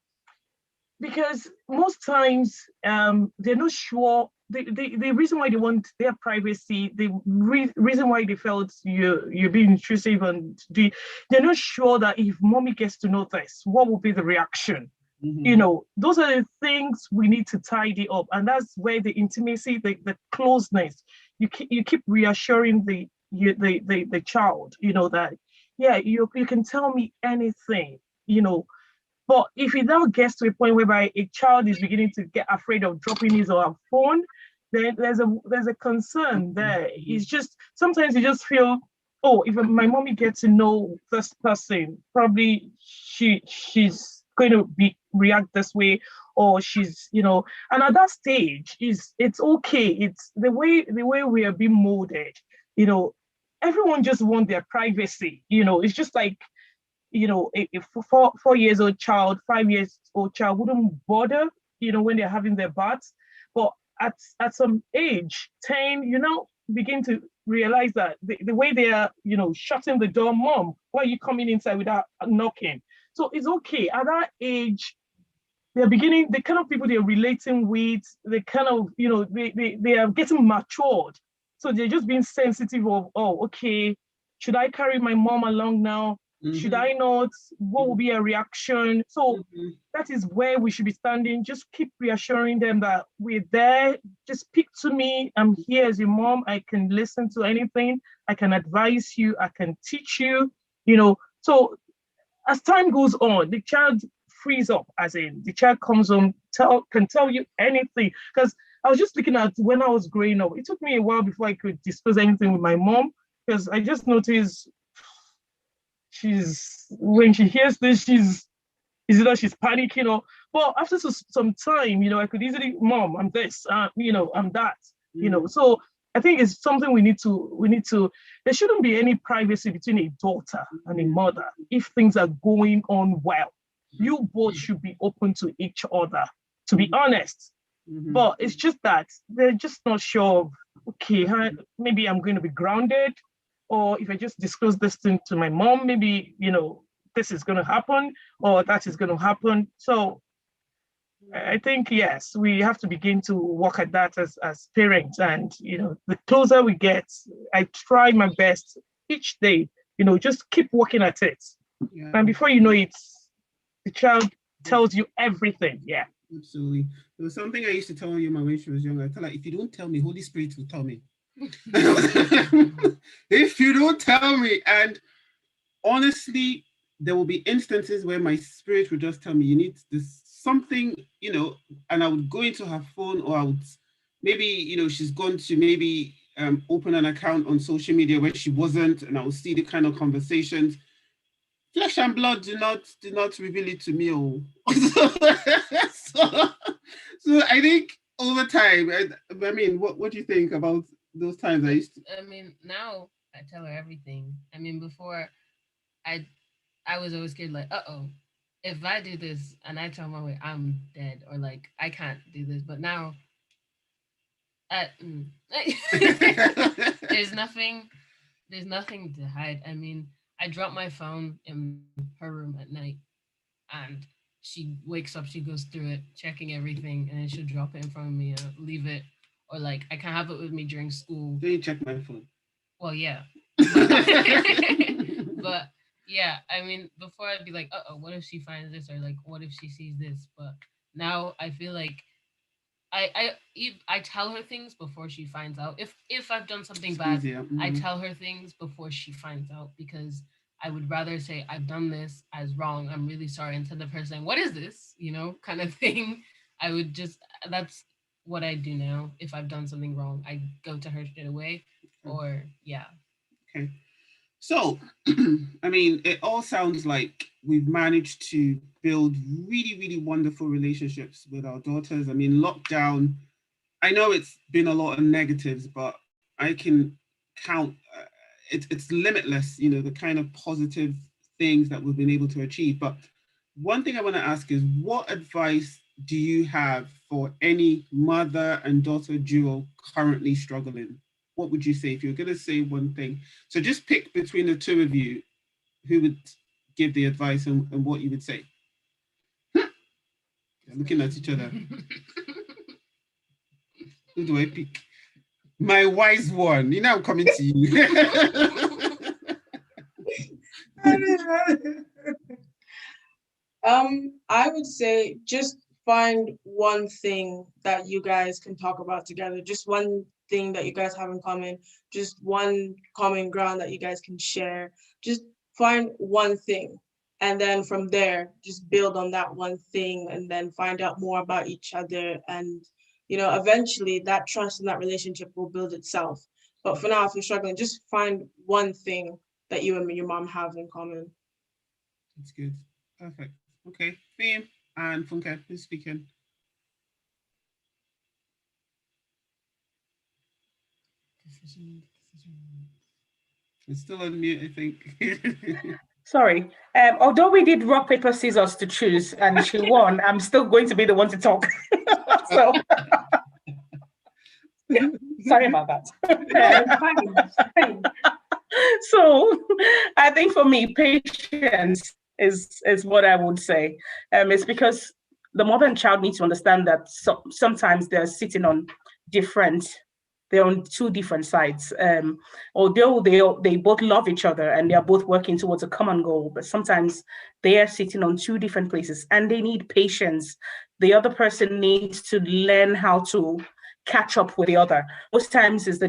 Speaker 2: because most times they're not sure. The reason why they want their privacy, the reason why they felt you're being intrusive, and they're not sure that if mommy gets to know this, what will be the reaction? You know, those are the things we need to tidy up, and that's where the intimacy, the closeness, you keep reassuring the child, you know, that yeah, you can tell me anything, you know. But if it now gets to a point whereby a child is beginning to get afraid of dropping his or her phone, then there's a concern there. It's just sometimes you just feel, oh, if my mommy gets to know this person, probably she's going to react this way, or she's, you know. And at that stage, it's okay. It's the way we are being molded, you know. Everyone just want their privacy, you know. It's just like, you know, a 4 years old child, 5 years old child wouldn't bother, you know, when they're having their baths. But at some age, 10, you know, begin to realize that the way they are, you know, shutting the door, mom, why are you coming inside without knocking? So it's okay. At that age, they're beginning, the kind of people they're relating with, the kind of, you know, they are getting matured. So they're just being sensitive of, oh, okay, should I carry my mom along now? Should I not? What will be a reaction? So that is where we should be standing. Just keep reassuring them that we're there. Just speak to me. I'm here as your mom. I can listen to anything. I can advise you. I can teach you, you know. So as time goes on, the child frees up, as in the child comes home, can tell you anything. Because I was just looking at when I was growing up, it took me a while before I could discuss anything with my mom, because I just noticed when she hears this, she's either she's panicking, or, but after some time, you know, I could easily, mom, I'm this, you know, I'm that, you know. So I think it's something we need to, there shouldn't be any privacy between a daughter and a mother if things are going on well. You both should be open to each other, to be honest. But it's just that they're just not sure of, okay, maybe I'm going to be grounded, or if I just disclose this thing to my mom, maybe, you know, this is going to happen, or that is going to happen. So I think, yes, we have to begin to work at that as parents. And, you know, the closer we get, I try my best each day, you know, just keep working at it. Yeah. And before you know it, the child tells you everything. Yeah.
Speaker 1: Absolutely. There was something I used to tell Yuma when she was younger. I tell her, if you don't tell me, Holy Spirit will tell me. If you don't tell me. And honestly, there will be instances where my spirit will just tell me, you need this something, you know, and I would go into her phone, or I would maybe, you know, she's gone to maybe open an account on social media where she wasn't, and I will see the kind of conversations. Flesh and blood do not reveal it to me. Oh. so I think over time, I mean, what do you think about those times I used to?
Speaker 8: I mean, now I tell her everything. I mean, before I was always scared, like, if I do this and I tell my way, I'm dead, or like I can't do this. But now, there's nothing to hide. I mean, I drop my phone in her room at night, and she wakes up, she goes through it, checking everything, and then she'll drop it in front of me and leave it. Or like I can have it with me during school.
Speaker 1: Do you check my phone?
Speaker 8: Well, yeah. But yeah, I mean, before I'd be like, what if she finds this, or like, what if she sees this? But now I feel like I tell her things before she finds out. If I've done something bad, I tell her things before she finds out, because I would rather say I've done this as wrong, I'm really sorry, instead of her saying, what is this, you know, kind of thing. That's what I do now. If I've done something wrong, I go to her straight away. Or yeah.
Speaker 1: Okay. So, I mean, it all sounds like we've managed to build really, really wonderful relationships with our daughters. I mean, lockdown, I know it's been a lot of negatives, but I can count, it's limitless, you know, the kind of positive things that we've been able to achieve. But one thing I want to ask is, what advice do you have for any mother and daughter duo currently struggling? what would you say if you're going to say one thing? So just pick between the two of you who would give the advice and what you would say. They're looking at each other. Who do I pick? My wise one. You know, I'm coming to you.
Speaker 5: I would say just find one thing that you guys can talk about together. Just one thing that you guys have in common. Just one common ground that you guys can share. Just find one thing. And then from there, just build on that one thing and then find out more about each other. And, eventually that trust in that relationship will build itself. But for now, if you're struggling, just find one thing that you and your mom have in common.
Speaker 1: That's good. Perfect. Okay. Theme and Funke, who's speaking? It's still on mute, I think.
Speaker 3: Sorry. Although we did rock, paper, scissors to choose and she won, I'm still going to be the one to talk. So sorry about that. So I think for me, patience is what I would say. It's because the mother and child need to understand that sometimes they're sitting on they're on two different sides. Although they both love each other and they are both working towards a common goal, but sometimes they are sitting on two different places and they need patience. The other person needs to learn how to catch up with the other. Most times is the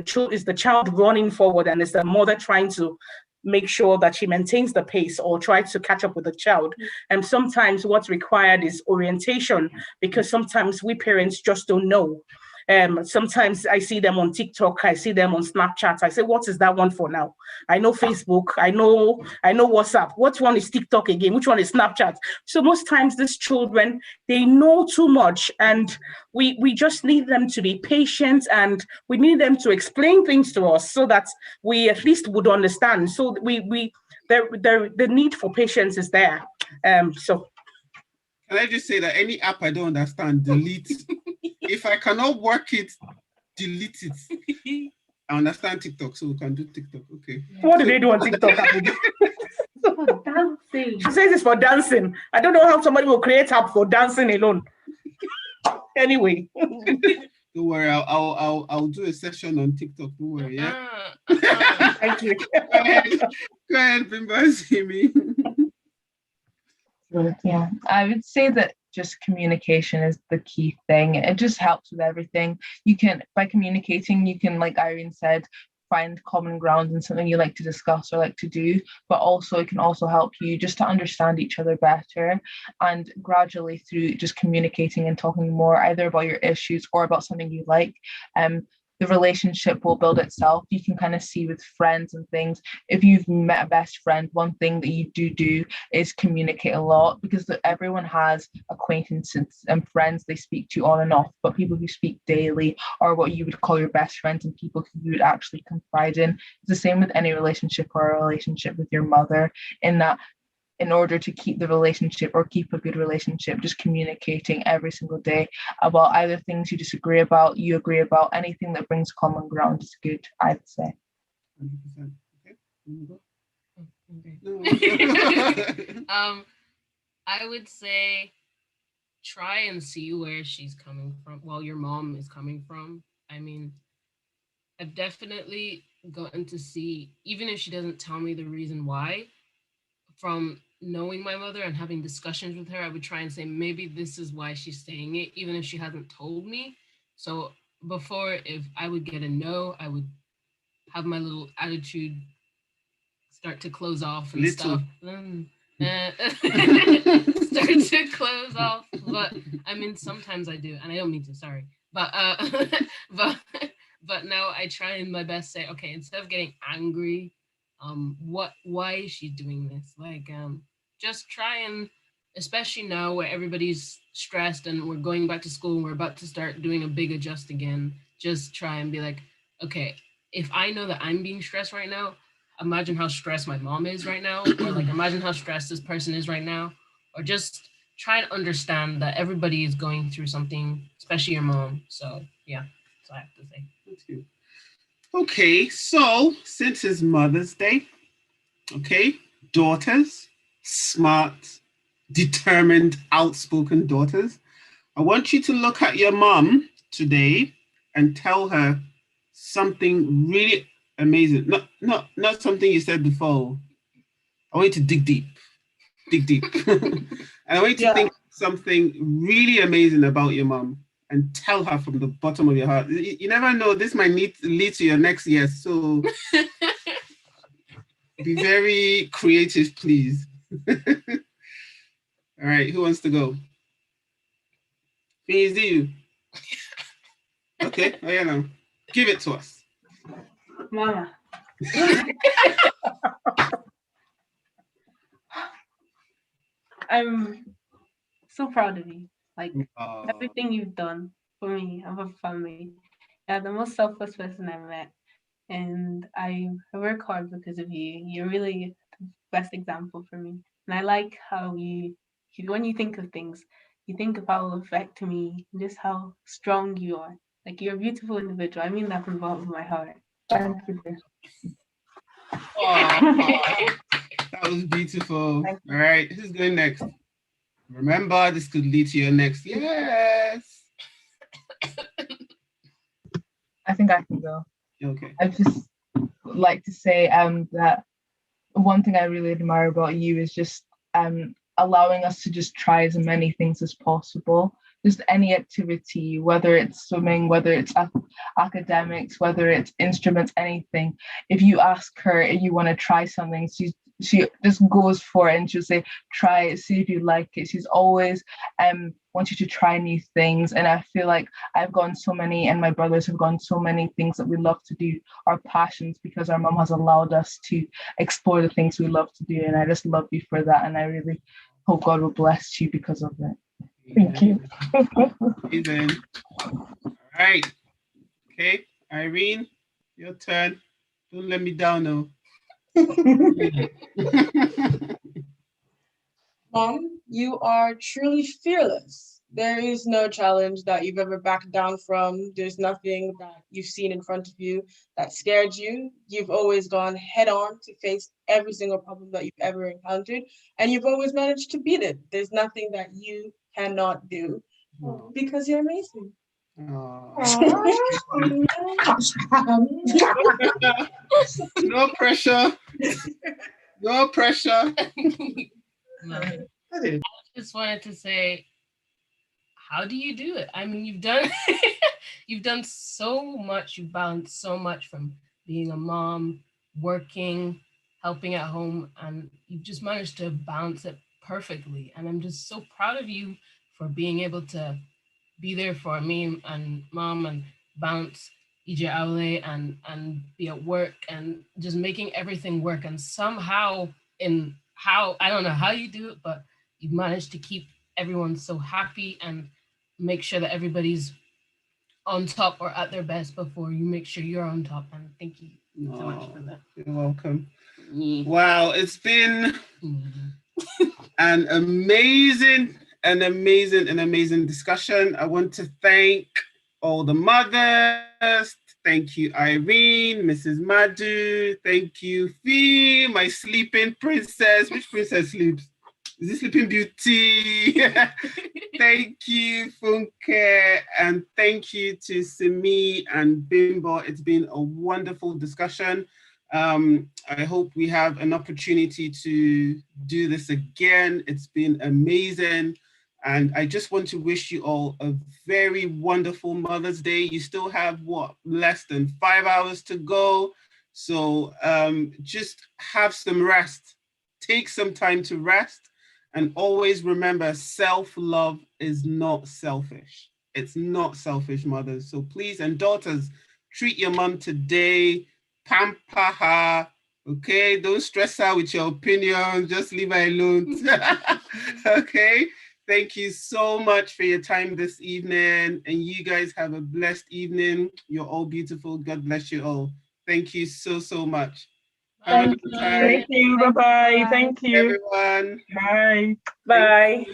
Speaker 3: child running forward and it's the mother trying to make sure that she maintains the pace or try to catch up with the child. And sometimes what's required is orientation, because sometimes we parents just don't know. Sometimes I see them on TikTok, I see them on Snapchat. I say, what is that one for now? I know Facebook, I know WhatsApp. Which one is TikTok again? Which one is Snapchat? So most times these children, they know too much, and we just need them to be patient, and we need them to explain things to us so that we at least would understand. So the need for patience is there. So
Speaker 1: can I just say that any app I don't understand, delete. If I cannot work it, delete it. I understand TikTok, so we can do TikTok. Okay.
Speaker 3: What do they do on TikTok?
Speaker 4: Dancing.
Speaker 3: She says it's for dancing. I don't know how somebody will create app for dancing alone. Anyway.
Speaker 1: Don't worry, I'll do a session on TikTok. Don't worry, yeah.
Speaker 3: Thank you.
Speaker 1: Go ahead, Bimba, see me.
Speaker 7: Yeah, I would say that just communication is the key thing. It just helps with everything. By communicating, you can, like Irene said, find common ground in something you like to discuss or like to do, but also it can also help you just to understand each other better. And gradually through just communicating and talking more either about your issues or about something you like, the relationship will build itself. You can kind of see with friends and things, if you've met a best friend, one thing that you do is communicate a lot, because everyone has acquaintances and friends they speak to on and off, but people who speak daily are what you would call your best friends and people who you would actually confide in. It's the same with any relationship or a relationship with your mother, in that in order to keep the relationship or keep a good relationship, just communicating every single day about either things you disagree about, you agree about, anything that brings common ground is good, I'd say.
Speaker 1: 100%.
Speaker 8: Okay. I would say try and see where she's coming from, your mom is coming from. I mean, I've definitely gotten to see, even if she doesn't tell me the reason why, from knowing my mother and having discussions with her, I would try and say, maybe this is why she's saying it, even if she hasn't told me. So before, if I would get a no, I would have my little attitude start to close off and stuff. Start to close off. But I mean, sometimes I do, and I don't mean to, sorry. But but now I try in my best say, okay, instead of getting angry, why is she doing this? Like, just try and, especially now where everybody's stressed and we're going back to school and we're about to start doing a big adjust again, just try and be like, okay, if I know that I'm being stressed right now, imagine how stressed my mom is right now, or like imagine how stressed this person is right now, or just try and understand that everybody is going through something, especially your mom. So yeah, that's what I have to say.
Speaker 1: That's good. Okay, so since it's Mother's Day, okay, daughters, smart, determined, outspoken daughters, I want you to look at your mom today and tell her something really amazing. Not something you said before. I want you to dig deep. And I want you to think something really amazing about your mom and tell her from the bottom of your heart. You never know, this might lead to your next year. So be very creative, please. All right, who wants to go? Please, do you? Okay, oh yeah, no. Give it to us.
Speaker 4: Mama. I'm so proud of you. Like everything you've done for me and for family. You're the most selfless person I've met. And I work hard because of you. You're really the best example for me. And I like how when you think of things, you think of how it will affect me and just how strong you are. Like you're a beautiful individual. I mean that from the bottom of my heart.
Speaker 7: Thank you.
Speaker 1: That was beautiful. All right, who's going next? Remember, this could lead to your next. Yes.
Speaker 7: I think I can go.
Speaker 1: Okay.
Speaker 7: I just like to say that one thing I really admire about you is just allowing us to just try as many things as possible. Just any activity, whether it's swimming, whether it's academics, whether it's instruments, anything. If you ask her if you want to try something, she just goes for it and she'll say, try it, see if you like it. She's always wants you to try new things. And I feel like I've gone so many, and my brothers have gone so many things that we love to do, our passions, because our mom has allowed us to explore the things we love to do. And I just love you for that. And I really hope God will bless you because of it. Thank you.
Speaker 1: Amazing. All right. Okay, Irene, your turn. Don't let me down now.
Speaker 5: Mom, you are truly fearless. There is no challenge that you've ever backed down from. There's nothing that you've seen in front of you that scared you. You've always gone head on to face every single problem that you've ever encountered, and you've always managed to beat it. There's nothing that you cannot do because you're amazing.
Speaker 1: No pressure. No pressure.
Speaker 8: No. I just wanted to say, how do you do it? I mean, you've done so much. You've balanced so much from being a mom, working, helping at home, and you've just managed to balance it perfectly. And I'm just so proud of you for being able to be there for me and mom and balance EJ Aule and be at work and just making everything work. And somehow I don't know how you do it, but you've managed to keep everyone so happy and make sure that everybody's on top or at their best before you make sure you're on top. And thank you so much for that.
Speaker 1: You're welcome. Wow, it's been an amazing discussion. I want to thank all the mothers. Thank you, Irene, Mrs. Madu. Thank you, Fee, my sleeping princess. Which princess sleeps? Is this Sleeping Beauty? Thank you, Funke, and thank you to Simi and Bimbo. It's been a wonderful discussion. I hope we have an opportunity to do this again. It's been amazing. And I just want to wish you all a very wonderful Mother's Day. You still have less than 5 hours to go. So just have some rest. Take some time to rest. And always remember, self-love is not selfish. It's not selfish, mothers. So please, and daughters, treat your mom today. Pamper her, okay? Don't stress her with your opinion. Just leave her alone. Okay? Thank you so much for your time this evening. And you guys have a blessed evening. You're all beautiful. God bless you all. Thank you so, so much.
Speaker 2: Thank you. Bye-bye. Thank you.
Speaker 1: Everyone.
Speaker 2: Bye.
Speaker 3: Bye.